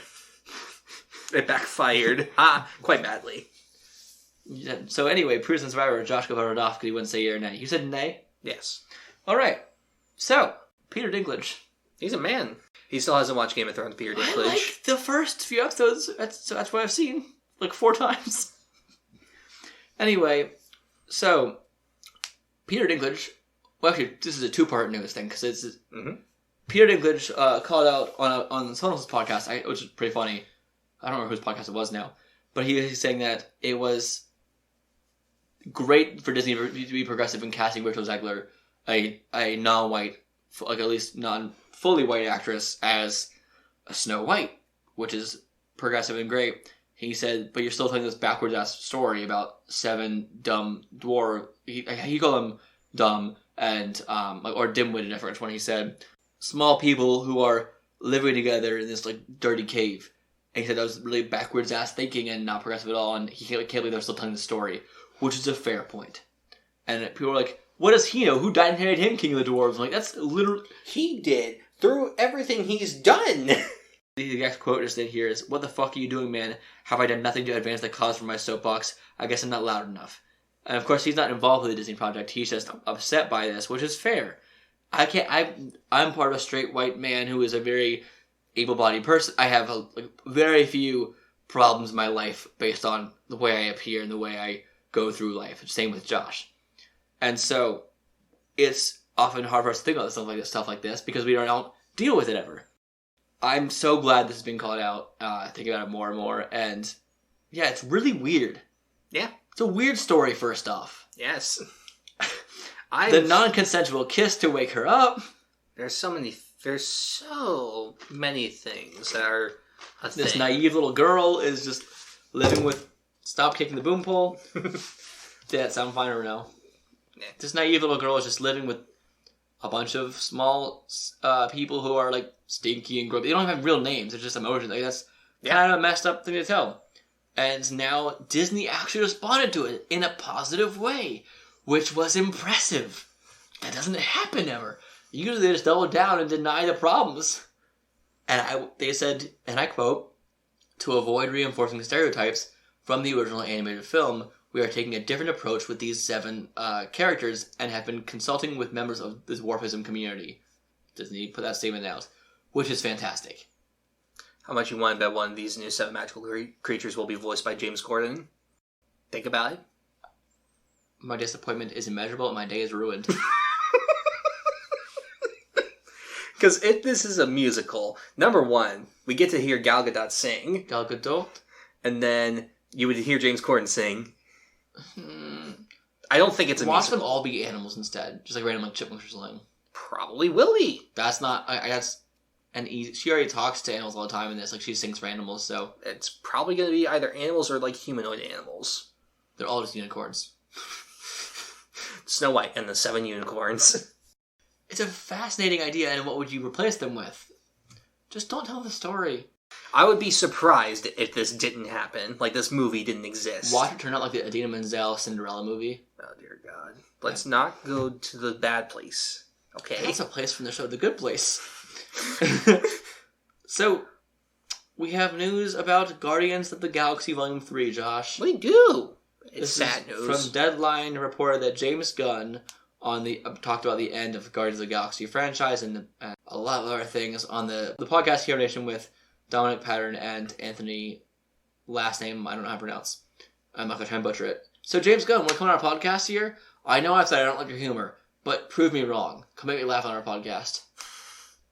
It backfired. Quite badly. Yeah, so anyway, Prudence and Survivor, Josh got voted off because he wouldn't say yay or nay. You said nay? Yes. Alright. So, Peter Dinklage. He's a man. He still hasn't watched Game of Thrones, Peter Dinklage. I like the first few episodes. That's what I've seen. Like 4 times. Anyway, so, Peter Dinklage... Well, actually, this is a 2-part news thing, because it's... Mm-hmm. Peter Dinklage called out on someone else's podcast, which is pretty funny. I don't remember whose podcast it was now. But he's saying that it was great for Disney to be progressive in casting Rachel Zegler, a non-white, like at least non-fully white actress, as a Snow White, which is progressive and great. He said, but you're still telling this backwards-ass story about 7 dumb dwarves. He called them dumb and or dim-witted, I forgot which one he said. Small people who are living together in this like dirty cave. And he said that was really backwards-ass thinking and not progressive at all, and he can't believe they're still telling the story, which is a fair point. And people were like, what does he know? Who died and made him king of the dwarves? I'm like, that's literally... He did, through everything he's done. The exact quote just did here is, what the fuck are you doing, man? Have I done nothing to advance the cause for my soapbox? I guess I'm not loud enough. And of course, he's not involved with the Disney project. He's just upset by this, which is fair. I'm part of a straight white man who is a very able-bodied person. I have very few problems in my life based on the way I appear and the way I go through life. Same with Josh. And so, it's often hard for us to think about stuff like this because we don't deal with it ever. I'm so glad this has been called out, thinking about it more and more, and yeah, it's really weird. Yeah. It's a weird story, first off. Yes. The non-consensual kiss to wake her up. There's so many things that are a This thing. naive little girl is just living with... Stop kicking the boom pole. Did that sound fine or no? Yeah. This naive little girl is just living with a bunch of small people who are like stinky and gross. They don't have real names. They're just emotions. Like, that's kind of a messed up thing to tell. And now Disney actually responded to it in a positive way, which was impressive. That doesn't happen ever. Usually they just double down and deny the problems. And they said, and I quote, to avoid reinforcing stereotypes from the original animated film, we are taking a different approach with these 7 characters and have been consulting with members of the dwarfism community. Disney put that statement out, which is fantastic. How much you want to bet one of these new 7 magical creatures will be voiced by James Corden? Think about it. My disappointment is immeasurable and my day is ruined. Because if this is a musical, number 1, we get to hear Gal Gadot sing. Gal Gadot? And then you would hear James Corden sing. I don't think it's a Watch musical. them all be animals instead. Just like random like chipmunks or something. Probably will be. That's not... that's an easy... She already talks to animals all the time in this. Like, she sings for animals, so... It's probably going to be either animals or, like, humanoid animals. They're all just unicorns. Snow White and the 7 Unicorns. It's a fascinating idea, and what would you replace them with? Just don't tell the story. I would be surprised if this didn't happen. Like, this movie didn't exist. Watch it turn out like the Idina Menzel Cinderella movie. Oh, dear God. Let's not go to the bad place. Okay? That's a place from the show The Good Place. So, we have news about Guardians of the Galaxy Volume 3, Josh. We do! It's This sad is news. From Deadline reported that James Gunn talked about the end of Guardians of the Galaxy franchise and a lot of other things on the podcast Hero Nation with Dominic Pattern and Anthony, last name I don't know how to pronounce. I'm not going to try and butcher it. So James Gunn, we're coming on our podcast here. I know I've said I don't like your humor, but prove me wrong. Come make me laugh on our podcast.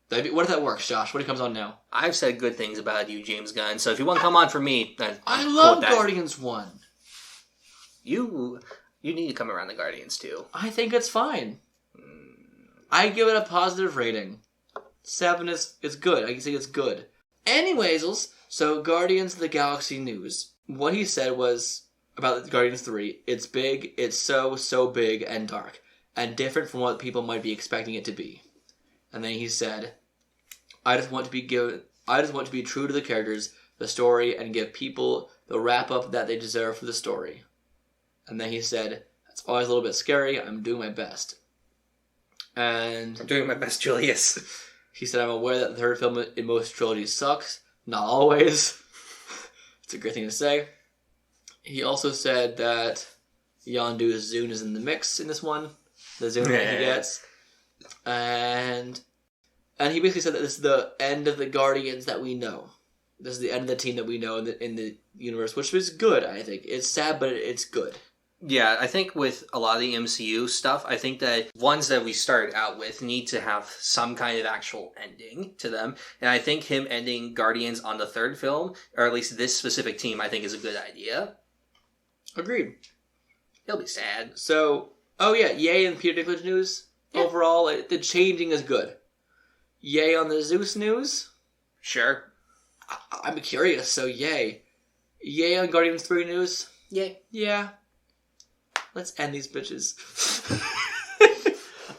What if that works, Josh? What comes on now? I've said good things about you, James Gunn, so if you want to come on for me, then I love Guardians 1. You need to come around the Guardians too. I think it's fine. I give it a positive rating. 7 is good. I can say it's good. Anyways, so Guardians of the Galaxy news. What he said was about Guardians 3, it's big, it's so big and dark, and different from what people might be expecting it to be. And then he said, I just want to be true to the characters, the story, and give people the wrap-up that they deserve for the story. And then he said, it's always a little bit scary, I'm doing my best. And I'm doing my best, Julius. He said, I'm aware that the third film in most trilogies sucks. Not always. It's a great thing to say. He also said that Yondu's Zune is in the mix in this one. The Zune that he gets. And he basically said that this is the end of the Guardians that we know. This is the end of the team that we know in the universe, which is good, I think. It's sad, but it's good. Yeah, I think with a lot of the MCU stuff, I think that ones that we started out with need to have some kind of actual ending to them. And I think him ending Guardians on the third film, or at least this specific team, I think is a good idea. Agreed. He'll be sad. So, yay and Peter Dinklage news. Yeah. Overall, the changing is good. Yay on the Zeus news. Sure. I'm curious, so yay. Yay on Guardians 3 news. Yay. Yeah. Let's end these bitches.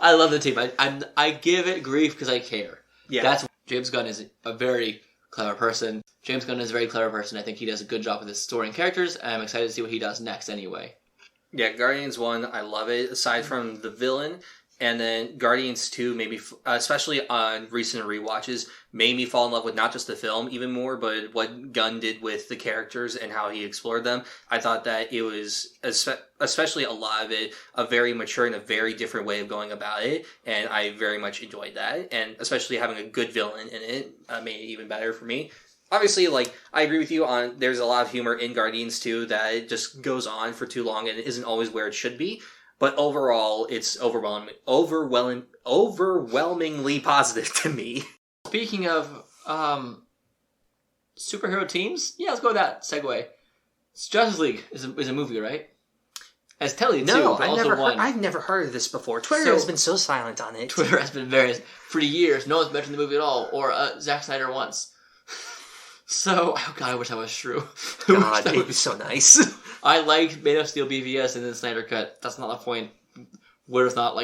I love the team. I give it grief because I care. Yeah. James Gunn is a very clever person. James Gunn is a very clever person. I think he does a good job with his story and characters, and I'm excited to see what he does next anyway. Yeah, Guardians 1, I love it, aside from the villain. And then Guardians 2, maybe, especially on recent rewatches, made me fall in love with not just the film even more, but what Gunn did with the characters and how he explored them. I thought that it was, especially a lot of it, a very mature and a very different way of going about it. And I very much enjoyed that. And especially having a good villain in it made it even better for me. Obviously, I agree with you on there's a lot of humor in Guardians 2 that it just goes on for too long and isn't always where it should be. But overall, it's overwhelmingly positive to me. Speaking of superhero teams, yeah, let's go with that segue. Justice League is a movie, right? As Telly too. No, I've never heard of this before. Twitter has been so silent on it. Twitter has been for years. No one's mentioned the movie at all, or Zack Snyder once. So, oh God, I wish that was true. God, that would be so nice. I liked Man of Steel BVS and then Snyder Cut. That's not the point. We're not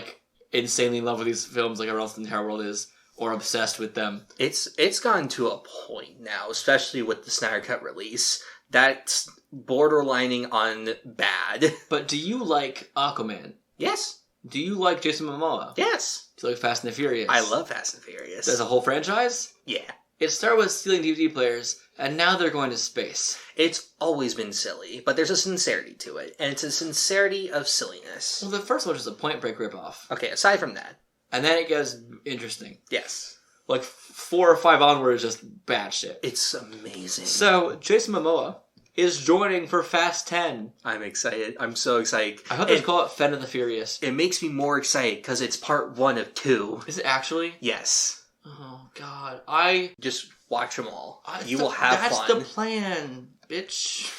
insanely in love with these films like everyone else in the entire world is, or obsessed with them. It's gotten to a point now, especially with the Snyder Cut release, that's borderlining on bad. But do you like Aquaman? Yes. Do you like Jason Momoa? Yes. Do you like Fast and the Furious? I love Fast and Furious. There's a whole franchise? Yeah. It started with stealing DVD players, and now they're going to space. It's always been silly, but there's a sincerity to it, and it's a sincerity of silliness. Well, the first one was just a Point Break ripoff. Okay, aside from that. And then it gets interesting. Yes. 4 or 5 onward is just bad shit. It's amazing. So, Jason Momoa is joining for Fast 10. I'm excited. I'm so excited. I hope they call it Fast and the Furious. It makes me more excited because it's part 1 of 2. Is it actually? Yes. Oh, God. I just watch them all. You will have fun. That's the plan, bitch.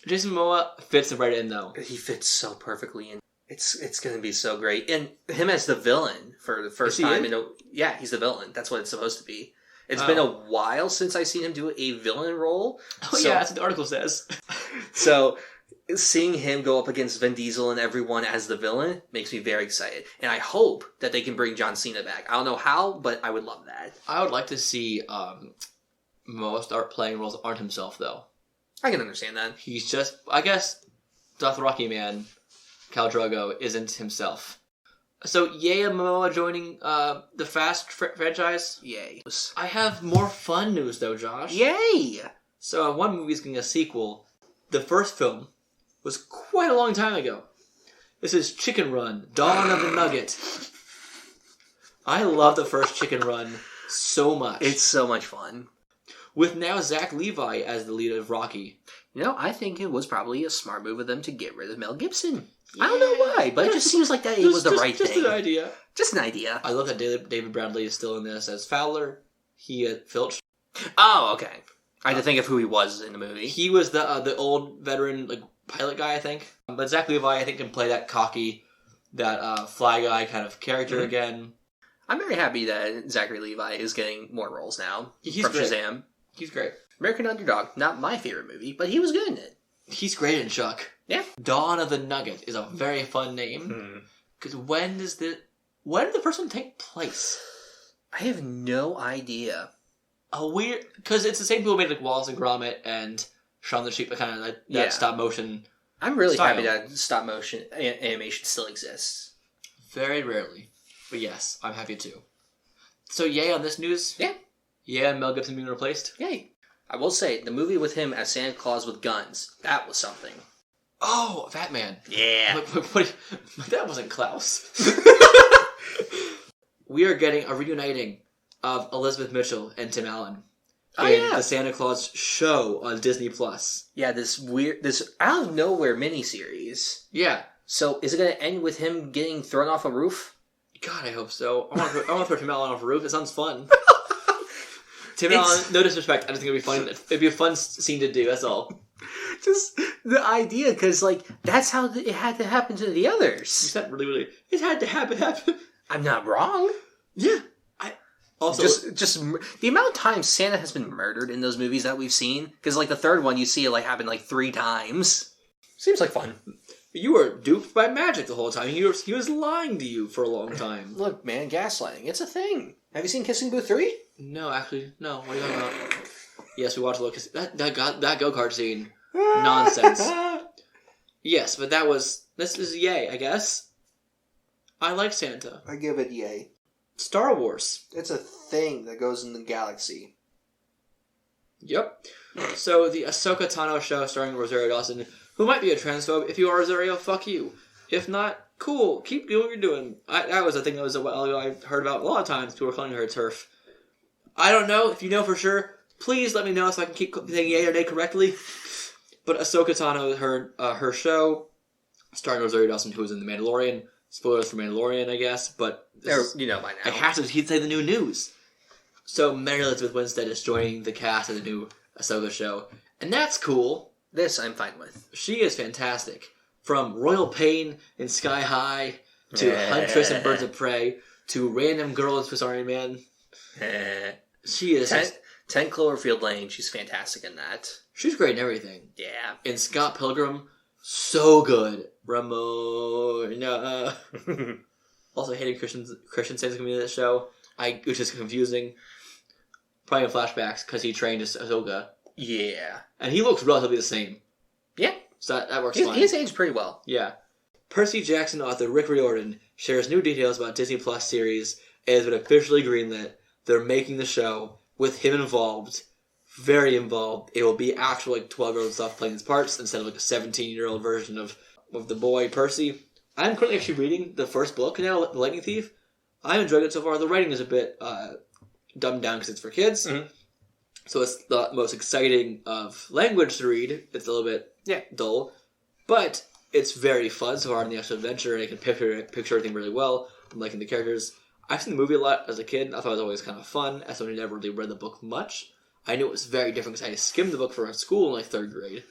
Jason Momoa fits right in, though. He fits so perfectly in. It's going to be so great. And him as the villain for the first time. Yeah, he's the villain. That's what it's supposed to be. It's been a while since I've seen him do a villain role. Oh, yeah, that's what the article says. So seeing him go up against Vin Diesel and everyone as the villain makes me very excited. And I hope that they can bring John Cena back. I don't know how, but I would love that. I would like to see Momoa start playing roles that aren't himself, though. I can understand that. He's just, I guess, Dothraki Man, Khal Drogo, isn't himself. So, yay, Momoa joining the Fast franchise. Yay. I have more fun news, though, Josh. Yay! So, one movie's getting a sequel. The first film was quite a long time ago. This is Chicken Run, Dawn of the Nugget. I love the first Chicken Run so much. It's so much fun. With now Zach Levi as the lead of Rocky. You know, I think it was probably a smart move of them to get rid of Mel Gibson. Yeah. I don't know why, but it just seems like that was the right thing. Just an idea. Just an idea. I love that David Bradley is still in this as Fowler. He Filch. Oh, okay. I had to think of who he was in the movie. He was the old veteran pilot guy, I think. But Zach Levi, I think, can play that cocky, that fly guy kind of character again. I'm very happy that Zachary Levi is getting more roles now from great. Shazam. He's great. American Underdog, not my favorite movie, but he was good in it. He's great in Chuck. Yeah. Dawn of the Nugget is a very fun name. Because when did the first one take place? I have no idea. Because it's the same people who made Wallace and Gromit and Shaun the Sheep, kind of that stop motion. I'm really happy that stop motion animation still exists. Very rarely. But yes, I'm happy too. So yay on this news? Yeah. Yeah, Mel Gibson being replaced? Yay. I will say, the movie with him as Santa Claus with guns, that was something. Oh, Batman. Yeah. That wasn't Klaus. We are getting a reuniting of Elizabeth Mitchell and Tim Allen in the Santa Claus show on Disney+. Yeah, this out of nowhere miniseries. Yeah. So, is it going to end with him getting thrown off a roof? God, I hope so. I want to throw Tim Allen off a roof. It sounds fun. Tim Allen, no disrespect. I just think it'd be fun. It'd be a fun scene to do. That's all. Just the idea, because that's how it had to happen to the others. You said really. It had to happen. I'm not wrong. Yeah. Also, just the amount of times Santa has been murdered in those movies that we've seen, because the third one you see it happen 3 times. Seems like fun. You were duped by magic the whole time. He was lying to you for a long time. Look, man, gaslighting. It's a thing. Have you seen Kissing Booth 3? No, actually, no. What are you talking about? Yes, we watched a little that go-kart scene. Nonsense. Yes, but this is yay, I guess. I like Santa. I give it yay. Star Wars. It's a thing that goes in the galaxy. Yep. So the Ahsoka Tano show starring Rosario Dawson, who might be a transphobe. If you are Rosario, fuck you. If not, cool. Keep doing what you're doing. That was a thing that was a while ago I heard about a lot of times. People were calling her a TERF. I don't know. If you know for sure, please let me know so I can keep saying yay or nay correctly. But Ahsoka Tano, her show, starring Rosario Dawson, who was in The Mandalorian. Spoilers for Mandalorian, I guess, but you know by now. I have to. He'd say the new news. So Mary Elizabeth Winstead is joining the cast of the new Ahsoka show, and that's cool. This I'm fine with. She is fantastic. From Royal Pain in Sky High to Huntress in Birds of Prey to Random Girl in Swiss Army Man. She is 10 Cloverfield Lane. She's fantastic in that. She's great in everything. Yeah. In Scott Pilgrim, so good. Ramona. Also hating Christian Saints coming in this show, which is confusing. Probably in flashbacks because he trained as Ahsoka. Yeah. And he looks relatively the same. Yeah. So that works fine. He's aged pretty well. Yeah. Percy Jackson author Rick Riordan shares new details about Disney Plus series and has been officially greenlit. They're making the show with him involved. Very involved. It will be actual 12-year-old stuff playing his parts instead of a 17-year-old version of the boy Percy. I'm currently actually reading the first book now, The Lightning Thief. I'm enjoying it so far. The writing is a bit dumbed down because it's for kids. Mm-hmm. So it's the most exciting of language to read. It's a little bit dull. But it's very fun so far in the actual adventure, and I can picture everything really well. I'm liking the characters. I've seen the movie a lot as a kid. I thought it was always kind of fun. As someone who never really read the book much, I knew it was very different because I skimmed the book for school in 3rd grade.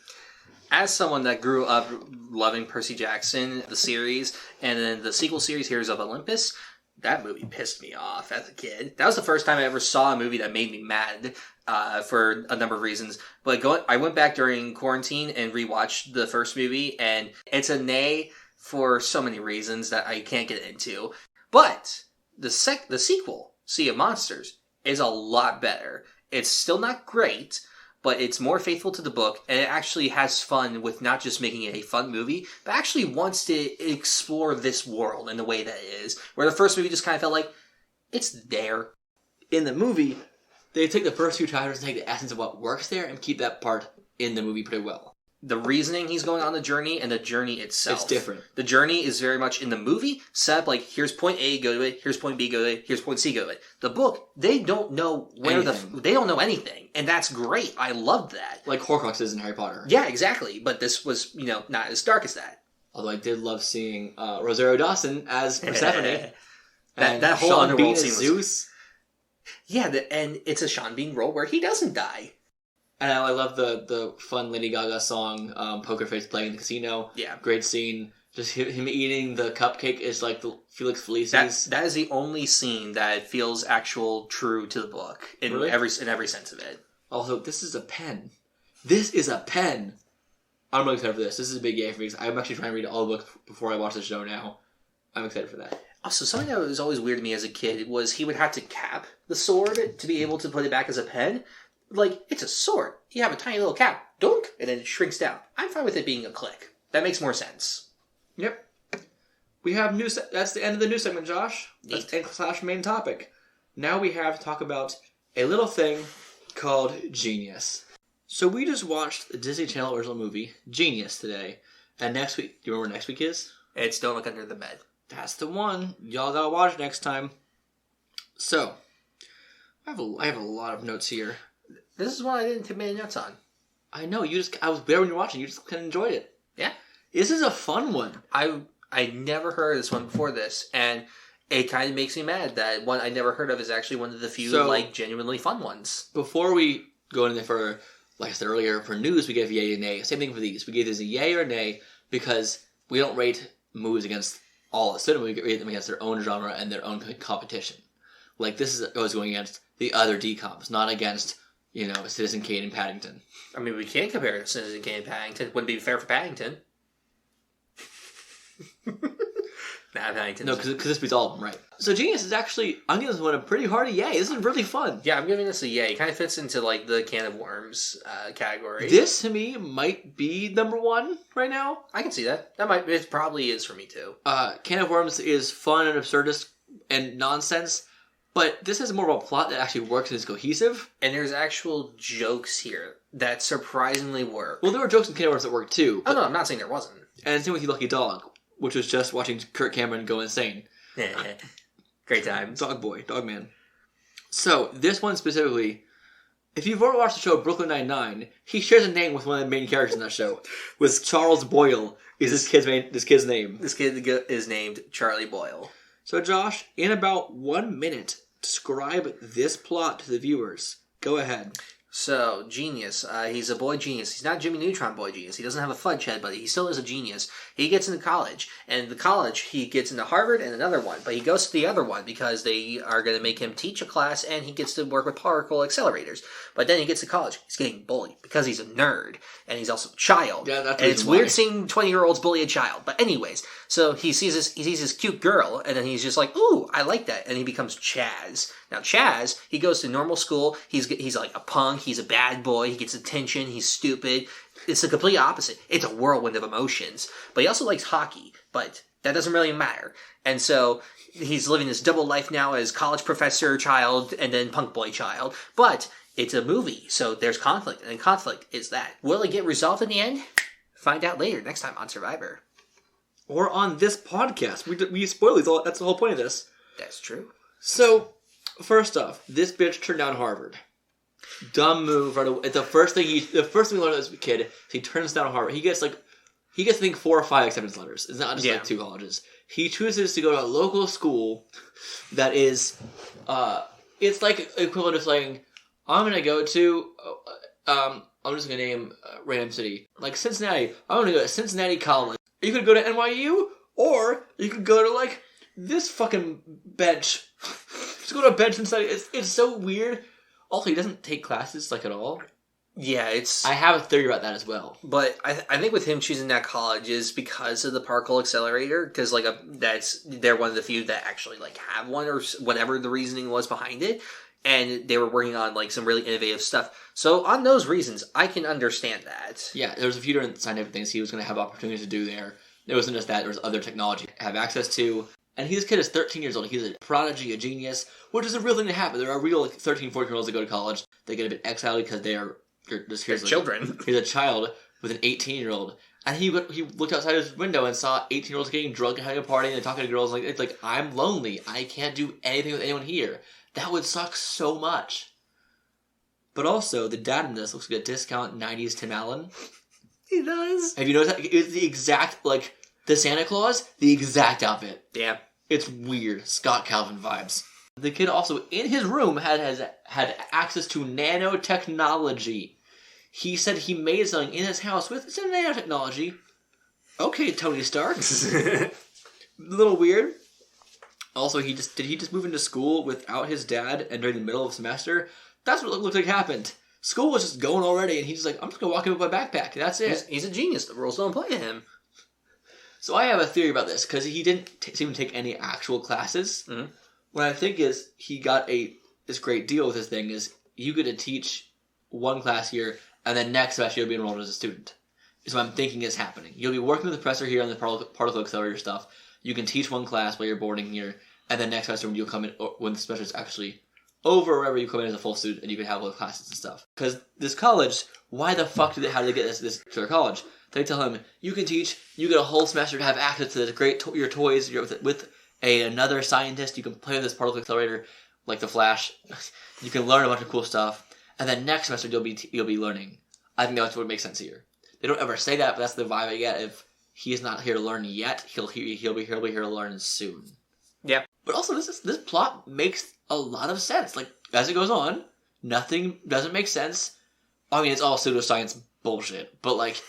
As someone that grew up loving Percy Jackson, the series, and then the sequel series, Heroes of Olympus, that movie pissed me off as a kid. That was the first time I ever saw a movie that made me mad for a number of reasons. But I went back during quarantine and rewatched the first movie, and it's a nay for so many reasons that I can't get into. But the sequel, Sea of Monsters, is a lot better. It's still not great, but it's more faithful to the book, and it actually has fun with not just making it a fun movie, but actually wants to explore this world in the way that it is. Where the first movie just kind of felt like, it's there. In the movie, they take the first few chapters and take the essence of what works there and keep that part in the movie pretty well. The reasoning he's going on the journey and the journey itself. It's different. The journey is very much in the movie set up like, here's point A, go to it. Here's point B, go to it. Here's point C, go to it. The book, they don't know they don't know anything. And that's great. I loved that. Like Horcruxes in Harry Potter. Yeah, exactly. But this was, not as dark as that. Although I did love seeing Rosario Dawson as Persephone. that whole Sean underworld Bean scene as was... Zeus. Yeah, and it's a Sean Bean role where he doesn't die. And I love the fun Lady Gaga song, Poker Face playing in the casino. Yeah. Great scene. Just him eating the cupcake is like the Felix Felicis. That is the only scene that feels actual true to the book in Really? every sense of it. Also, this is a pen. This is a pen. I'm really excited for this. This is a big yay for me. I'm actually trying to read all the books before I watch the show now. I'm excited for that. Also, something that was always weird to me as a kid was he would have to cap the sword to be able to put it back as a pen. Like, it's a sword. You have a tiny little cap. Dunk! And then it shrinks down. I'm fine with it being a click. That makes more sense. Yep. We have news. That's the end of the news segment, Josh. Neat. That's / main topic. Now we have to talk about a little thing called Genius. So we just watched the Disney Channel original movie, Genius, today. And next week, do you remember what next week is? It's Don't Look Under the Bed. That's the one. Y'all gotta watch next time. So, I have a lot of notes here. This is one I didn't take many notes on. I know, I was there when you were watching, you just kind of enjoyed it. Yeah. This is a fun one. I never heard of this one before this, and it kind of makes me mad that one I never heard of is actually one of the few, genuinely fun ones. Before we go into for, like I said earlier, for news, we gave yay and nay. Same thing for these. We gave this a yay or a nay because we don't rate movies against all of cinema. We rate them against their own genre and their own competition. Like, this is always going against the other DCOMs, not against, Citizen Kane and Paddington. I mean, we can't compare Citizen Kane and Paddington. Wouldn't be fair for Paddington. Paddington. No, because this beats all of them, right? So Genius is actually, I'm giving this one a pretty hearty yay. This is really fun. Yeah, I'm giving this a yay. It kind of fits into, the Can of Worms category. This, to me, might be number one right now. I can see that. It probably is for me, too. Can of Worms is fun and absurdist and nonsense, but this has more of a plot that actually works and is cohesive. And there's actual jokes here that surprisingly work. Well, there were jokes in Can of Worms that worked, too. Oh, no, I'm not saying there wasn't. And same with You Lucky Dog, which was just watching Kirk Cameron go insane. Great times. Dog man. So, this one specifically, if you've ever watched the show Brooklyn Nine-Nine, he shares a name with one of the main characters in that show. With Charles Boyle is this kid's name. This kid is named Charlie Boyle. So, Josh, in about 1 minute, describe this plot to the viewers. Go ahead. So, genius. He's a boy genius. He's not Jimmy Neutron boy genius. He doesn't have a fudge head, but he still is a genius. He gets into college. And the college, he gets into Harvard and another one. But he goes to the other one because they are going to make him teach a class and he gets to work with particle accelerators. But then he gets to college. He's getting bullied because he's a nerd. And he's also a child. Yeah, that's and it's weird seeing 20-year-olds bully a child. But anyways, so he sees this cute girl and then he's just like, ooh, I like that. And he becomes Chaz. Now, Chaz, he goes to normal school. He's like a punk. He's a bad boy. He gets attention. He's stupid. It's the complete opposite. It's a whirlwind of emotions. But he also likes hockey. But that doesn't really matter. And so he's living this double life now as college professor child and then punk boy child. But it's a movie, so there's conflict. And conflict is that. Will it get resolved in the end? Find out later next time on Survivor. Or on this podcast. We spoil these. That's the whole point of this. That's true. So, first off, this bitch turned down Harvard. Dumb move right away. The first thing we learned as a kid is he turns down Harvard. He gets I think 4 or 5 acceptance letters. It's not just 2 colleges. He chooses to go to a local school that is, it's like equivalent of saying, I'm gonna go to, I'm just gonna name a random city. Like Cincinnati. I'm gonna go to Cincinnati College. You could go to NYU, or you could go to, this fucking bench. Just go to a bench and study. It's so weird. Also, he doesn't take classes, like, at all. Yeah, it's... I have a theory about that as well. But I think with him choosing that college is because of the particle accelerator, because, like, they're one of the few that actually, like, have one, or whatever the reasoning was behind it, and they were working on, like, some really innovative stuff. So, on those reasons, I can understand that. Yeah, there was a few different scientific things he was going to have opportunities to do there. It wasn't just that, there was other technology to have access to. And this kid is 13 years old. He's a prodigy, a genius, which is a real thing to happen. There are real, like, 13, 14-year-olds that go to college. They get a bit exiled because they're children. He's a child with an 18-year-old. And he looked outside his window and saw 18-year-olds getting drunk and having a party and talking to girls. It's like, I'm lonely. I can't do anything with anyone here. That would suck so much. But also, the dad in this looks like a discount 90s Tim Allen. He does. Have you noticed that? It's the exact, like, the Santa Claus, the exact outfit. Yeah. It's weird. Scott Calvin vibes. The kid also, in his room, had access to nanotechnology. He said he made something in his house with some nanotechnology. Okay, Tony Stark. A little weird. Also, did he just move into school without his dad and during the middle of the semester? That's what it looked like happened. School was just going already, and he's just like, I'm just going to walk in with my backpack. That's it. He's a genius. The rules don't apply to him. So I have a theory about this, because he didn't seem to take any actual classes. Mm-hmm. What I think is he got this great deal with this thing is you get to teach one class here, and then next semester you'll be enrolled as a student. Is what I'm thinking is happening. You'll be working with the professor here on the particle accelerator stuff. You can teach one class while you're boarding here, and then next semester when you come in, when the semester is actually over, or wherever you come in as a full student, and you can have all the classes and stuff. Because this college, why the fuck how did they get this to their college? They tell him, you can teach, you get a whole semester to have access to your toys, you're with another scientist, you can play with this particle accelerator, like the Flash, you can learn a bunch of cool stuff, and then next semester you'll be learning. I think that's what makes sense here. They don't ever say that, but that's the vibe I get. If he is not here to learn yet, he'll be here to learn soon. Yeah. But also, this plot makes a lot of sense. Like, as it goes on, nothing doesn't make sense. I mean, it's all pseudoscience bullshit, but like,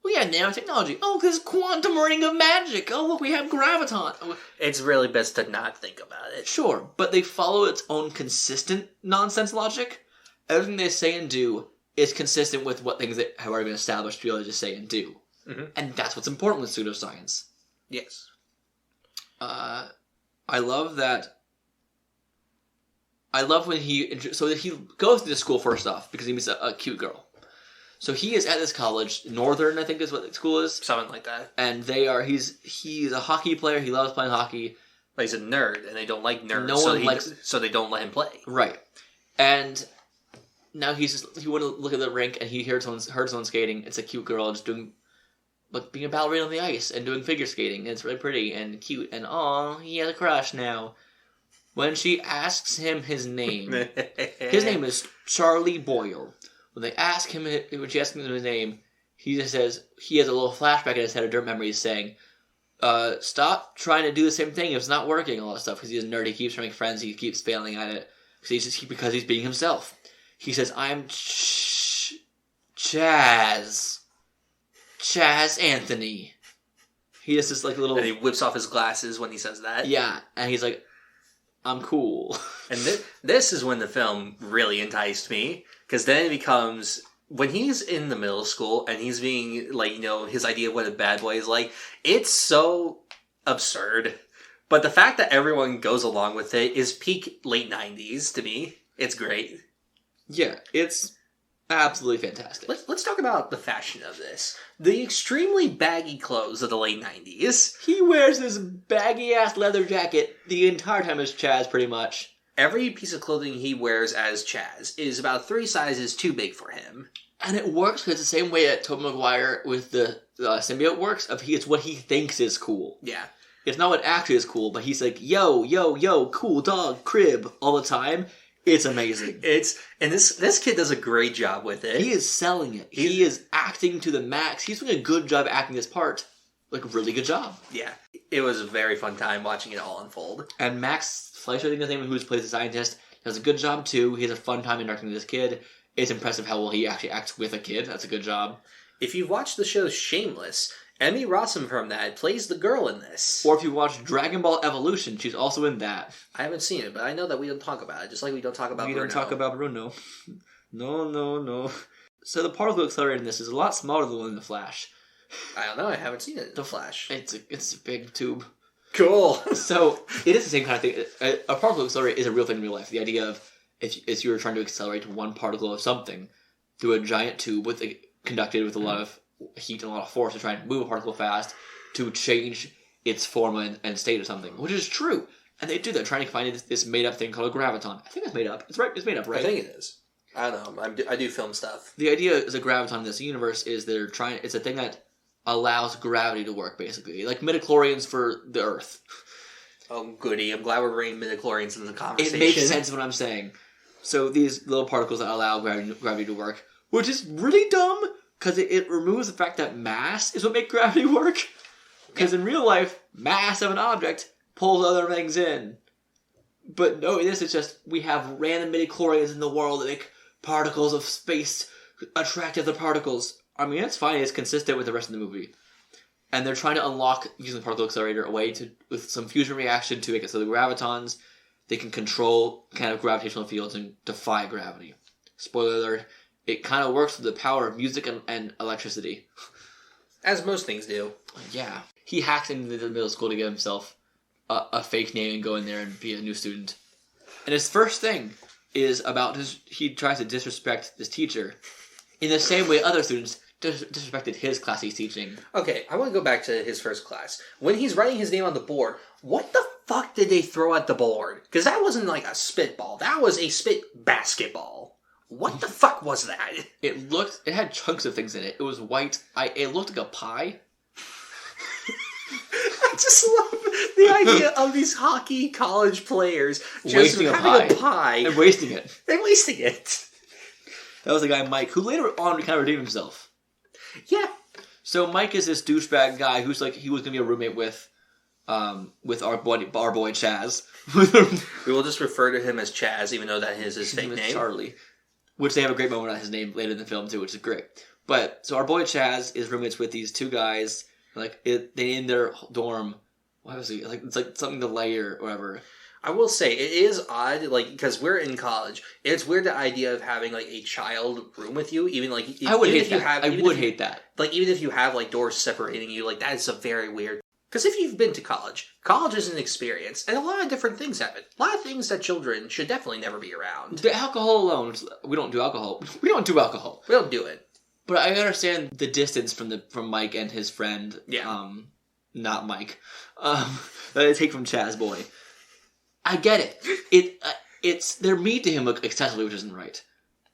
we have nanotechnology. Oh, there's quantum ring of magic. Oh, look, we have graviton. It's really best to not think about it. Sure, but they follow its own consistent nonsense logic. Everything they say and do is consistent with what things that have already been established to be able to just say and do. Mm-hmm. And that's what's important with pseudoscience. Yes. I love that. I love when he goes to the school first off because he meets a cute girl. So he is at this college, Northern, I think is what the school is. Something like that. And he's a hockey player. He loves playing hockey. But he's a nerd, and they don't like nerds. So they don't let him play. Right. And now he went to look at the rink, and he heard someone skating. It's a cute girl just being a ballerina on the ice and doing figure skating. And it's really pretty and cute. And he has a crush now. When she asks him his name, his name is Charlie Boyle. When she asks him his name, he just says, he has a little flashback in his head of dirt memories saying, stop trying to do the same thing if it's not working, all that stuff, because he's a nerd, he keeps trying to make friends, he keeps failing at it, because he's being himself. He says, I'm Chaz Anthony. He has this like little... And he whips off his glasses when he says that. Yeah, and he's like, I'm cool. And this is when the film really enticed me, because then it becomes, when he's in the middle school and he's being, like, his idea of what a bad boy is like, it's so absurd. But the fact that everyone goes along with it is peak late 90s to me. It's great. Yeah, it's absolutely fantastic. Let's talk about the fashion of this. The extremely baggy clothes of the late 90s. He wears this baggy-ass leather jacket the entire time as Chaz, pretty much. Every piece of clothing he wears as Chaz is about 3 sizes too big for him. And it works because it's the same way that Tobey Maguire with the symbiote works. It's what he thinks is cool. Yeah. It's not what actually is cool, but he's like, yo, cool dog, crib, all the time. It's amazing. And this kid does a great job with it. He is selling it. He is acting to the max. He's doing a good job acting this part. Like, a really good job. Yeah. It was a very fun time watching it all unfold. And Max Fleischer, I think his name, who plays the scientist, does a good job too. He has a fun time interacting with this kid. It's impressive how well he actually acts with a kid. That's a good job. If you've watched the show Shameless, Emmy Rossum from that plays the girl in this. Or if you watch Dragon Ball Evolution, she's also in that. I haven't seen it, but I know that we don't talk about it, just like we don't talk about Bruno. We don't talk about Bruno. No. So the particle accelerator in this is a lot smaller than the one in The Flash. I don't know, I haven't seen it in The Flash. It's a big tube. Cool. So it is the same kind of thing. A particle accelerator is a real thing in real life. The idea of if you were trying to accelerate one particle of something through a giant tube conducted with a lot of heat and a lot of force to try and move a particle fast to change its form and state or something, which is true. And they do that, trying to find this made-up thing called a graviton. I think it's made up. It's made up, right? I think it is. I don't know. I do film stuff. The idea is a graviton in this universe is it's a thing that allows gravity to work, basically. Like midichlorians for the Earth. Oh, goody. I'm glad we're bringing midichlorians into the conversation. It makes sense of what I'm saying. So these little particles that allow gravity to work, which is really dumb, because it removes the fact that mass is what makes gravity work. Because in real life, mass of an object pulls other things in. But no, this is just, we have random midichlorians in the world that make particles of space attract other particles. I mean, it's fine, it's consistent with the rest of the movie. And they're trying to unlock, using the particle accelerator, a way to, with some fusion reaction to make it so the gravitons, they can control kind of gravitational fields and defy gravity. Spoiler alert, it kind of works with the power of music and electricity. As most things do. Yeah. He hacks into the middle school to get himself a fake name and go in there and be a new student. And his first thing is about he tries to disrespect this teacher in the same way other students disrespected his class he's teaching. Okay, I want to go back to his first class. When he's writing his name on the board, what the fuck did they throw at the board? Because that wasn't like a spitball. That was a spit basketball. What the fuck was that? It had chunks of things in it. It was white. It looked like a pie. I just love the idea of these hockey college players just wasting having a pie. And wasting it. And wasting it. That was the guy Mike, who later on kind of redeemed himself. Yeah. So Mike is this douchebag guy who's like, he was going to be a roommate with our boy Chaz. We will just refer to him as Chaz, even though that is his fake name. Charlie. Which they have a great moment on his name later in the film too, which is great. But, so our boy Chaz is roommates with these two guys. They named their dorm, what was it? It's like something to layer or whatever. I will say, it is odd, because we're in college. It's weird the idea of having, a child room with you, even, I would hate that. I would hate that. Even if you have, doors separating you, that is a very weird... Because if you've been to college is an experience, and a lot of different things happen. A lot of things that children should definitely never be around. The alcohol alone, we don't do alcohol. We don't do alcohol. We don't do it. But I understand the distance from Mike and his friend. Yeah. Not Mike. That I take from Chaz boy. I get it. They're mean to him excessively, which isn't right.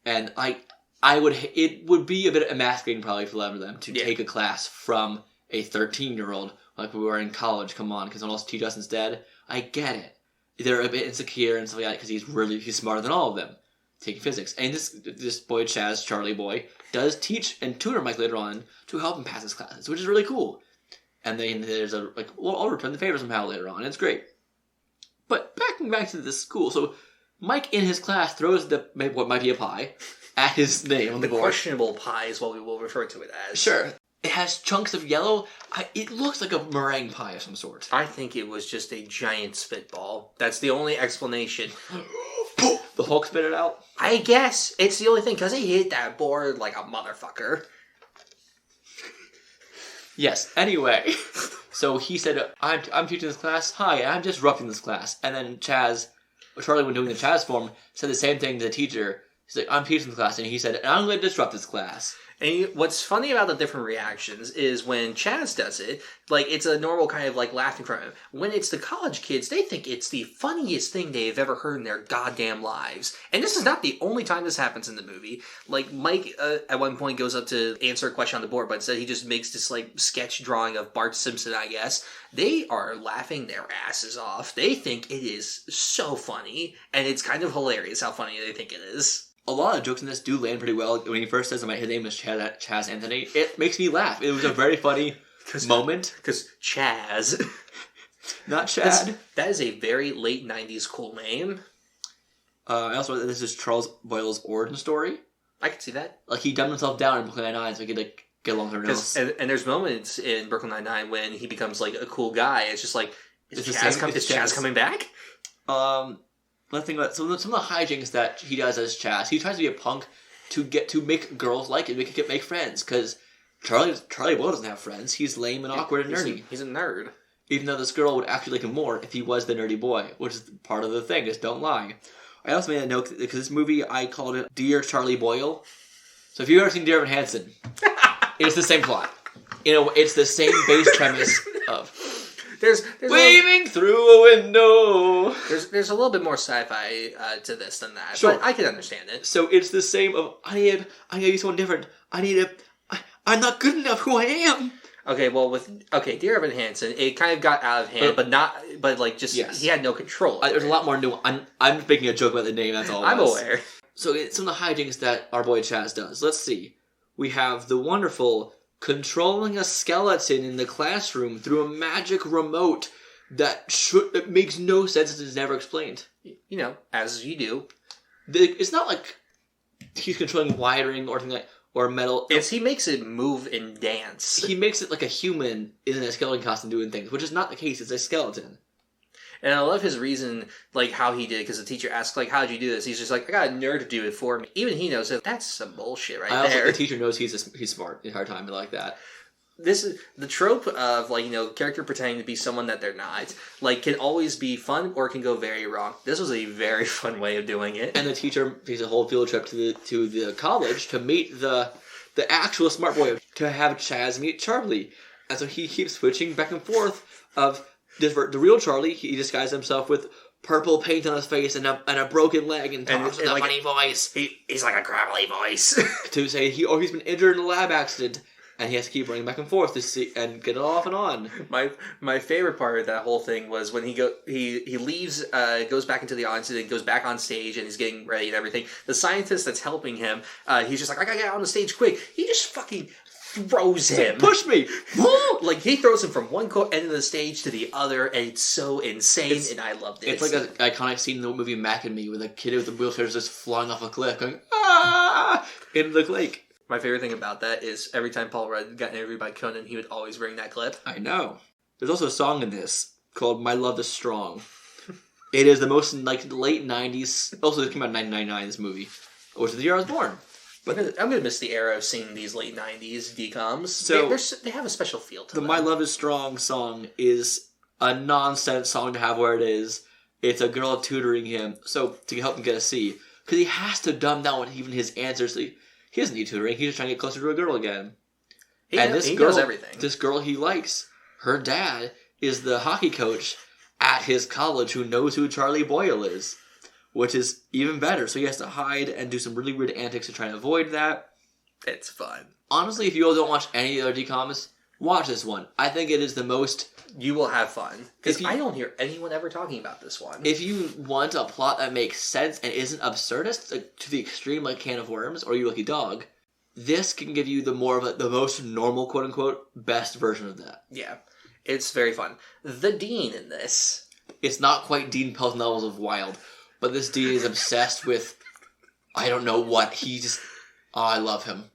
And it would be a bit emasculating probably for a lot of them to take a class from a 13-year-old like we were in college. Come on, because someone else teach us instead. I get it. They're a bit insecure and stuff like that because he's smarter than all of them. Taking physics. And this boy, Chaz, Charlie boy, does teach and tutor Mike later on to help him pass his classes, which is really cool. And then there's I'll return the favor somehow later on. It's great. But back to this school. So Mike in his class throws what might be a pie at his name on the board. Questionable pie is what we will refer to it as. Sure. It has chunks of yellow. It looks like a meringue pie of some sort. I think it was just a giant spitball. That's the only explanation. The Hulk spit it out? I guess. It's the only thing, because he hit that board like a motherfucker. Yes, anyway. So he said, I'm teaching this class. Hi, I'm disrupting this class. And then Charlie, when doing the Chaz form, said the same thing to the teacher. He's like, I'm teaching the class. And he said, I'm going to disrupt this class. And what's funny about the different reactions is when Chaz does it, it's a normal kind of laughing from him. When it's the college kids, they think it's the funniest thing they've ever heard in their goddamn lives. And this is not the only time this happens in the movie. Mike at one point goes up to answer a question on the board, but instead he just makes this sketch drawing of Bart Simpson, I guess. They are laughing their asses off. They think it is so funny, and it's kind of hilarious how funny they think it is. A lot of jokes in this do land pretty well. When he first says his name is Chaz Anthony, it makes me laugh. It was a very funny moment. Because Chaz. Not Chad. That is a very late 90s cool name. I also this is Charles Boyle's origin story. I can see that. He dumbed himself down in Brooklyn Nine-Nine so he could get along with everyone else. And there's moments in Brooklyn Nine-Nine when he becomes like a cool guy. It's just like, is Chaz coming back? Let's think about some of the hijinks that he does as Chaz. He tries to be a punk to make girls like him, make friends. Because Charlie Boyle doesn't have friends. He's lame and awkward and nerdy. He's a nerd. Even though this girl would actually like him more if he was the nerdy boy, which is part of the thing. Just don't lie. I also made a note because this movie I called it Dear Charlie Boyle. So if you've ever seen Dear Evan Hansen, it's the same plot. It's the same base premise of. There's waving through a window. There's a little bit more sci-fi to this than that, sure. But I can understand it. So it's the same of I gotta be someone different. I'm not good enough who I am. Okay, well Dear Evan Hansen, it kind of got out of hand, yes. He had no control. There's a lot more new. I'm just making a joke about the name. That's all. I'm aware. So it's some of the hijinks that our boy Chaz does. Let's see. We have the wonderful controlling a skeleton in the classroom through a magic remote that makes no sense and is never explained. As you do. It's not like he's controlling wiring or something or metal. He makes it move and dance. He makes it like a human in a skeleton costume doing things, which is not the case. It's a skeleton. And I love his reason, like, how he did it, because the teacher asked, like, how'd you do this? He's just like, I got a nerd to do it for me. Even he knows that that's some bullshit right there. I also think the teacher knows he's smart the entire time. I like that. This is the trope of, character pretending to be someone that they're not. Like, can always be fun or can go very wrong. This was a very fun way of doing it. And the teacher takes a whole field trip to the college to meet the actual smart boy, to have Chaz meet Charlie. And so he keeps switching back and forth of... The real Charlie, he disguised himself with purple paint on his face and a broken leg and talks with a funny voice. He's like a gravelly voice. To say he's been injured in a lab accident and he has to keep running back and forth to see and get it off and on. My favorite part of that whole thing was when he leaves, goes back into the audience and goes back on stage and he's getting ready and everything. The scientist that's helping him, he's just like, I gotta get out on the stage quick. He just fucking throws him. Push me! Like, he throws him from one end of the stage to the other, and it's so insane, and I loved it. It's like an iconic scene in the movie Mac and Me, where the kid with the wheelchair is just flying off a cliff, going, ah! Into the lake. My favorite thing about that is every time Paul Rudd got interviewed by Conan, he would always bring that clip. I know. There's also a song in this called My Love is Strong. It is the most, late 90s... Also, it came out in 1999, this movie, which is the year I was born. But I'm going to miss the era of seeing these late 90s DCOMs. So they have a special feel to them. The My Love is Strong song is a nonsense song to have where it is. It's a girl tutoring him to help him get a C. Because he has to dumb down even his answers. He doesn't need tutoring. He's just trying to get closer to a girl again. He knows everything. This girl he likes, her dad is the hockey coach at his college who knows who Charlie Boyle is. Which is even better. So he has to hide and do some really weird antics to try and avoid that. It's fun. Honestly, if you all don't watch any other DCOMs, watch this one. I think it is the most... You will have fun. Because I don't hear anyone ever talking about this one. If you want a plot that makes sense and isn't absurdist to the extreme like Can of Worms or You Lucky Dog, this can give you the most normal, quote-unquote, best version of that. Yeah. It's very fun. The Dean in this. It's not quite Dean Pelt's novels of Wild. But this Dean is obsessed with, I don't know what. I love him.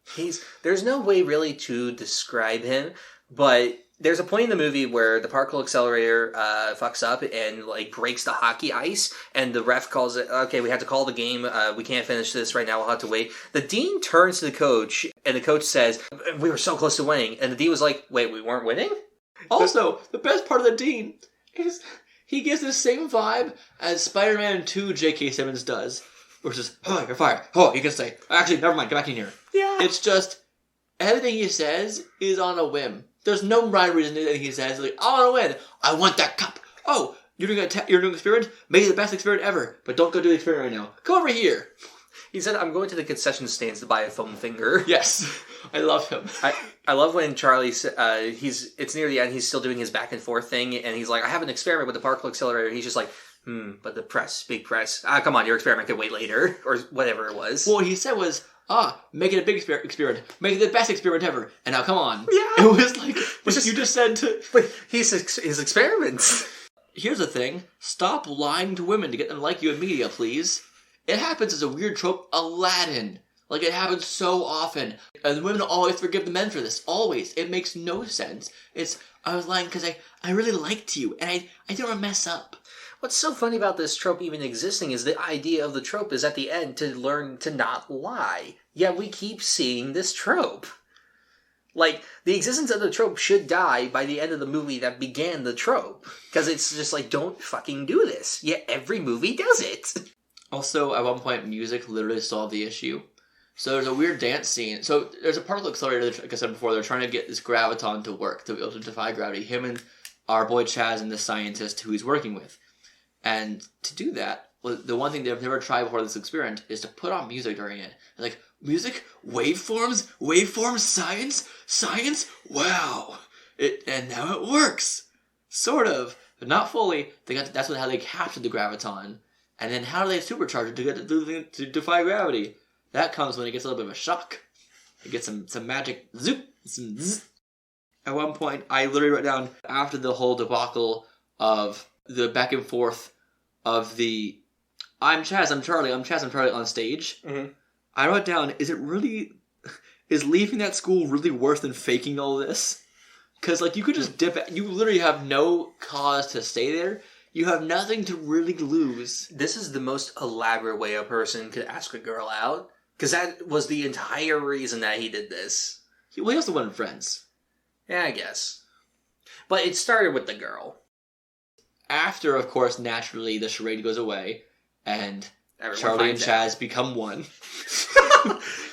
There's no way really to describe him, but there's a point in the movie where the particle accelerator fucks up and breaks the hockey ice, and the ref calls it, okay, we have to call the game, we can't finish this right now, we'll have to wait. The Dean turns to the coach, and the coach says, we were so close to winning, and the Dean was like, wait, we weren't winning? Also, the best part of the Dean is... He gives the same vibe as Spider-Man 2 J.K. Simmons does. Which is, oh, you're fired. Oh, you can stay. Actually, never mind. Get back in here. Yeah. It's just, everything he says is on a whim. There's no rhyme or reason to anything he says. Like, I want to win. I want that cup. Oh, you're doing an experiment? Make it the best experiment ever. But don't go do the experiment right now. Come over here. He said, I'm going to the concession stands to buy a foam finger. Yes. I love him. I love when Charlie, it's near the end, he's still doing his back and forth thing, and he's like, I have an experiment with the particle accelerator. He's just like, but the big press. Come on, your experiment can wait later, or whatever it was. Well, what he said was, make it a big experiment. Make it the best experiment ever. And now come on. Yeah. It was like, you just said to... But his experiments. Here's the thing. Stop lying to women to get them to like you in media, please. It happens as a weird trope. Aladdin. Like, it happens so often. And the women always forgive the men for this. Always. It makes no sense. I was lying because I really liked you, and I didn't want to mess up. What's so funny about this trope even existing is the idea of the trope is at the end to learn to not lie. Yet we keep seeing this trope. Like, the existence of the trope should die by the end of the movie that began the trope. Because it's just like, don't fucking do this. Yet every movie does it. Also, at one point, music literally solved the issue. So there's a weird dance scene. So there's a particle accelerator, like I said before, they're trying to get this graviton to work, to be able to defy gravity. Him and our boy Chaz and the scientist who he's working with. And to do that, the one thing they've never tried before this experiment is to put on music during it. Like, music? Waveforms? Science? Wow! And now it works! Sort of, but not fully. That's how they captured the graviton. And then how do they supercharge it to get to defy gravity? That comes when it gets a little bit of a shock. It gets some magic zoop, some zzz. At one point, I literally wrote down, after the whole debacle of the back and forth of the I'm Chaz, I'm Charlie on stage. Mm-hmm. I wrote down, is leaving that school really worse than faking all this? Because, like, you could just dip it. You literally have no cause to stay there. You have nothing to really lose. This is the most elaborate way a person could ask a girl out. Because that was the entire reason that he did this. He also wanted friends. Yeah, I guess. But it started with the girl. After, of course, naturally, the charade goes away, and Charlie and Chaz become one.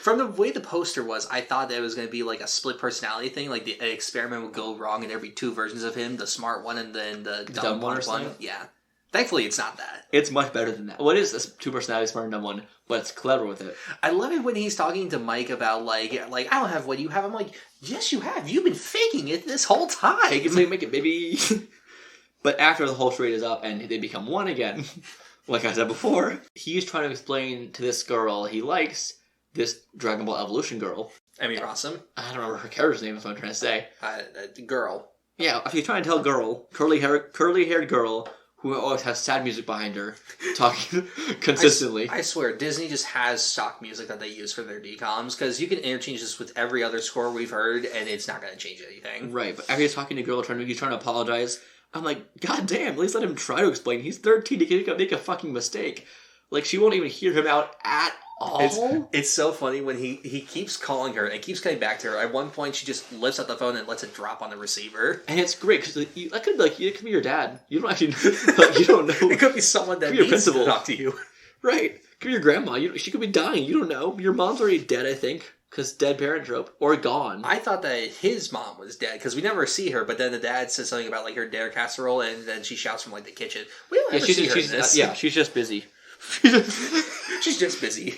From the way the poster was, I thought that it was going to be like a split personality thing. Like the experiment would go wrong and there'd be two versions of him, the smart one and then the dumb one. Yeah. Thankfully, it's not that. It's much better than that. What is this two personality, smart and dumb one? But it's clever with it. I love it when he's talking to Mike about like I don't have what you have. I'm like, yes, you have. You've been faking it this whole time. Fake it so you make it, baby. But after the whole charade is up and they become one again, like I said before, he's trying to explain to this girl he likes, this Dragon Ball Evolution girl. I mean, awesome. I don't remember her character's name, is what I'm trying to say. Girl. Yeah, if you're trying to tell girl, curly-haired girl, who always has sad music behind her, talking consistently. I swear, Disney just has stock music that they use for their DCOMs, because you can interchange this with every other score we've heard, and it's not going to change anything. Right, but after he's talking to a girl, he's trying to apologize. I'm like, God damn, at least let him try to explain. He's 13, he can make a fucking mistake. Like, she won't even hear him out at all. It's so funny when he keeps calling her and keeps coming back to her. At one point, she just lifts up the phone and lets it drop on the receiver. And it's great, because that could be like, it could be your dad. You don't actually, you don't know. It could be someone that needs to talk to you. Right. It could be your grandma. She could be dying. You don't know. Your mom's already dead, I think. Because dead parent trope. Or gone. I thought that his mom was dead, because we never see her, but then the dad says something about, like, her dinner casserole, and then she shouts from, like, the kitchen. We don't ever see her in this. Yeah, she's just busy. She's just busy.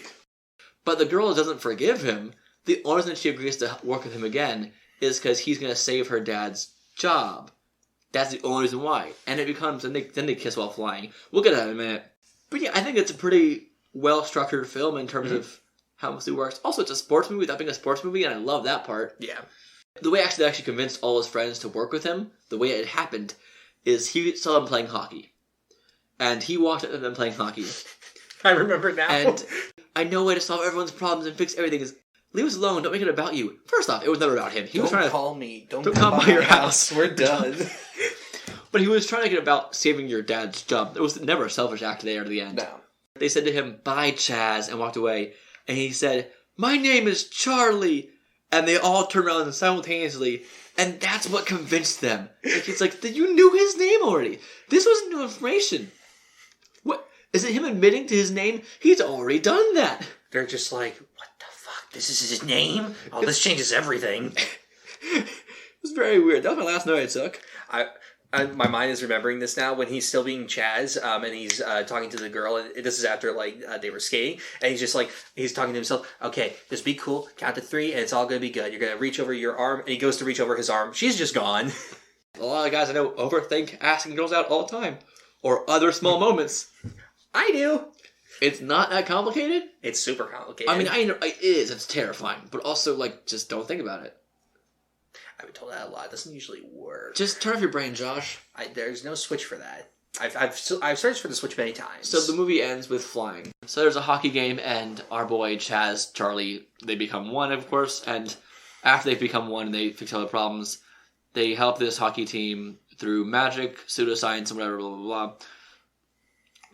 But the girl doesn't forgive him. The only reason she agrees to work with him again is because he's going to save her dad's job. That's the only reason why. And it becomes... Then they kiss while flying. We'll get to that in a minute. But yeah, I think it's a pretty well-structured film in terms of how it works. Also, it's a sports movie without being a sports movie, and I love that part. Yeah. The way they actually convinced all his friends to work with him, the way it happened, is he saw them playing hockey. And he walked up to them playing hockey. I remember now. And I know a way to solve everyone's problems and fix everything is, leave us alone, don't make it about you. First off, it was never about him. Don't call me. Don't come by your house. We're done. But he was trying to get about saving your dad's job. It was never a selfish act there at the end. No. They said to him, bye, Chaz, and walked away. And he said, my name is Charlie. And they all turned around simultaneously. And that's what convinced them. It's like, you knew his name already. This wasn't new information. What? Is it him admitting to his name? He's already done that. They're just like, what the fuck? This is his name? Oh, this changes everything. It was very weird. That was my last note I took. My mind is remembering this now when he's still being Chaz, and he's talking to the girl, and this is after they were skating, and he's just like, he's talking to himself, okay, just be cool, count to 3, and it's all gonna be good. You're gonna reach over your arm, and he goes to reach over his arm. She's just gone. A lot of guys I know overthink asking girls out all the time. Or other small moments. I do. It's not that complicated. It's super complicated. I mean, I know it is. It's terrifying. But also, just don't think about it. I've been told that a lot. It doesn't usually work. Just turn off your brain, Josh. There's no switch for that. I've searched for the Switch many times. So the movie ends with flying. So there's a hockey game, and our boy Chaz, Charlie, they become one, of course, and after they've become one and they fix all the problems, they help this hockey team through magic, pseudoscience, and whatever, blah, blah, blah.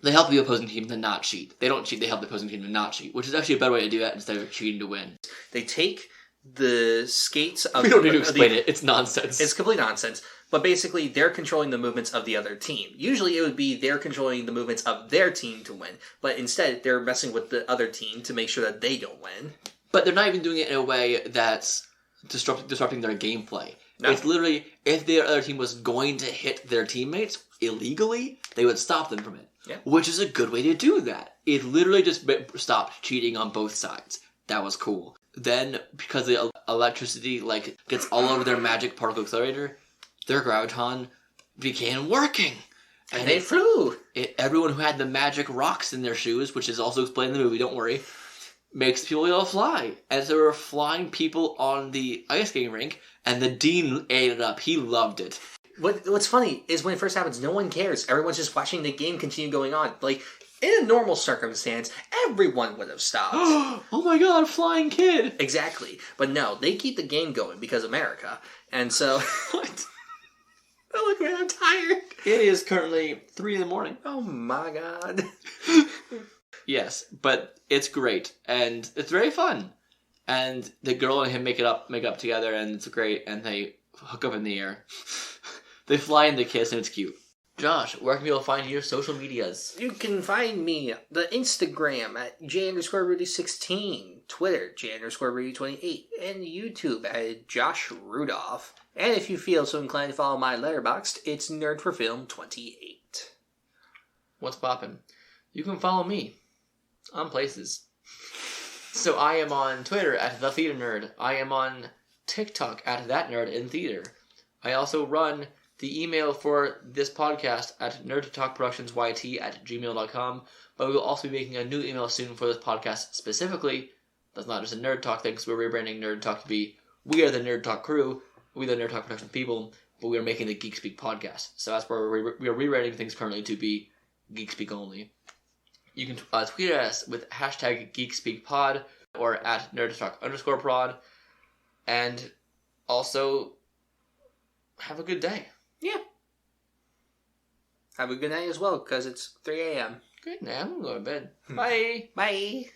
They help the opposing team to not cheat. They don't cheat, they help the opposing team to not cheat, which is actually a better way to do that instead of cheating to win. They take the skates of... We don't need to explain it. It's nonsense. It's complete nonsense. But basically, they're controlling the movements of the other team. Usually, it would be they're controlling the movements of their team to win. But instead, they're messing with the other team to make sure that they don't win. But they're not even doing it in a way that's disrupting their gameplay. No. It's literally, if the other team was going to hit their teammates illegally, they would stop them from it. Yeah. Which is a good way to do that. It literally just stopped cheating on both sides. That was cool. Then, because the electricity gets all over their magic particle accelerator, their graviton began working. And they flew. Everyone who had the magic rocks in their shoes, which is also explained in the movie, don't worry, makes people able to fly. And so there were flying people on the ice skating rink, and the dean ate it up. He loved it. What's funny is when it first happens, no one cares. Everyone's just watching the game continue going on. In a normal circumstance, everyone would have stopped. Oh my god, flying kid! Exactly. But no, they keep the game going because America. And so... What? Oh, look, man, I'm tired. It is currently 3 a.m. Oh my god. Yes, but it's great. And it's very fun. And the girl and him make up together, and it's great. And they hook up in the air. They fly and they kiss, and it's cute. Josh, where can people find your social medias? You can find me, the Instagram at J_Rudy16, Twitter, J_Rudy28, and YouTube at Josh Rudolph. And if you feel so inclined to follow my Letterboxd, it's Nerd4Film28. What's poppin'? You can follow me on places. So I am on Twitter at The Theater Nerd. I am on TikTok at That Nerd in Theater. I also run the email for this podcast at nerdtalkproductionsyt@gmail.com, but we will also be making a new email soon for this podcast specifically. That's not just a Nerd Talk thing, because we're rebranding Nerd Talk to be, we are the Nerd Talk crew, we the Nerd Talk production people, but we are making the GeekSpeak podcast. So that's where we are rewriting things currently to be GeekSpeak only. You can tweet at us with hashtag GeekSpeakPod or at NerdTalk_prod, and also have a good day. Yeah. Have a good night as well, because it's 3 a.m. Good night. I'm going to go to bed. Bye. Bye.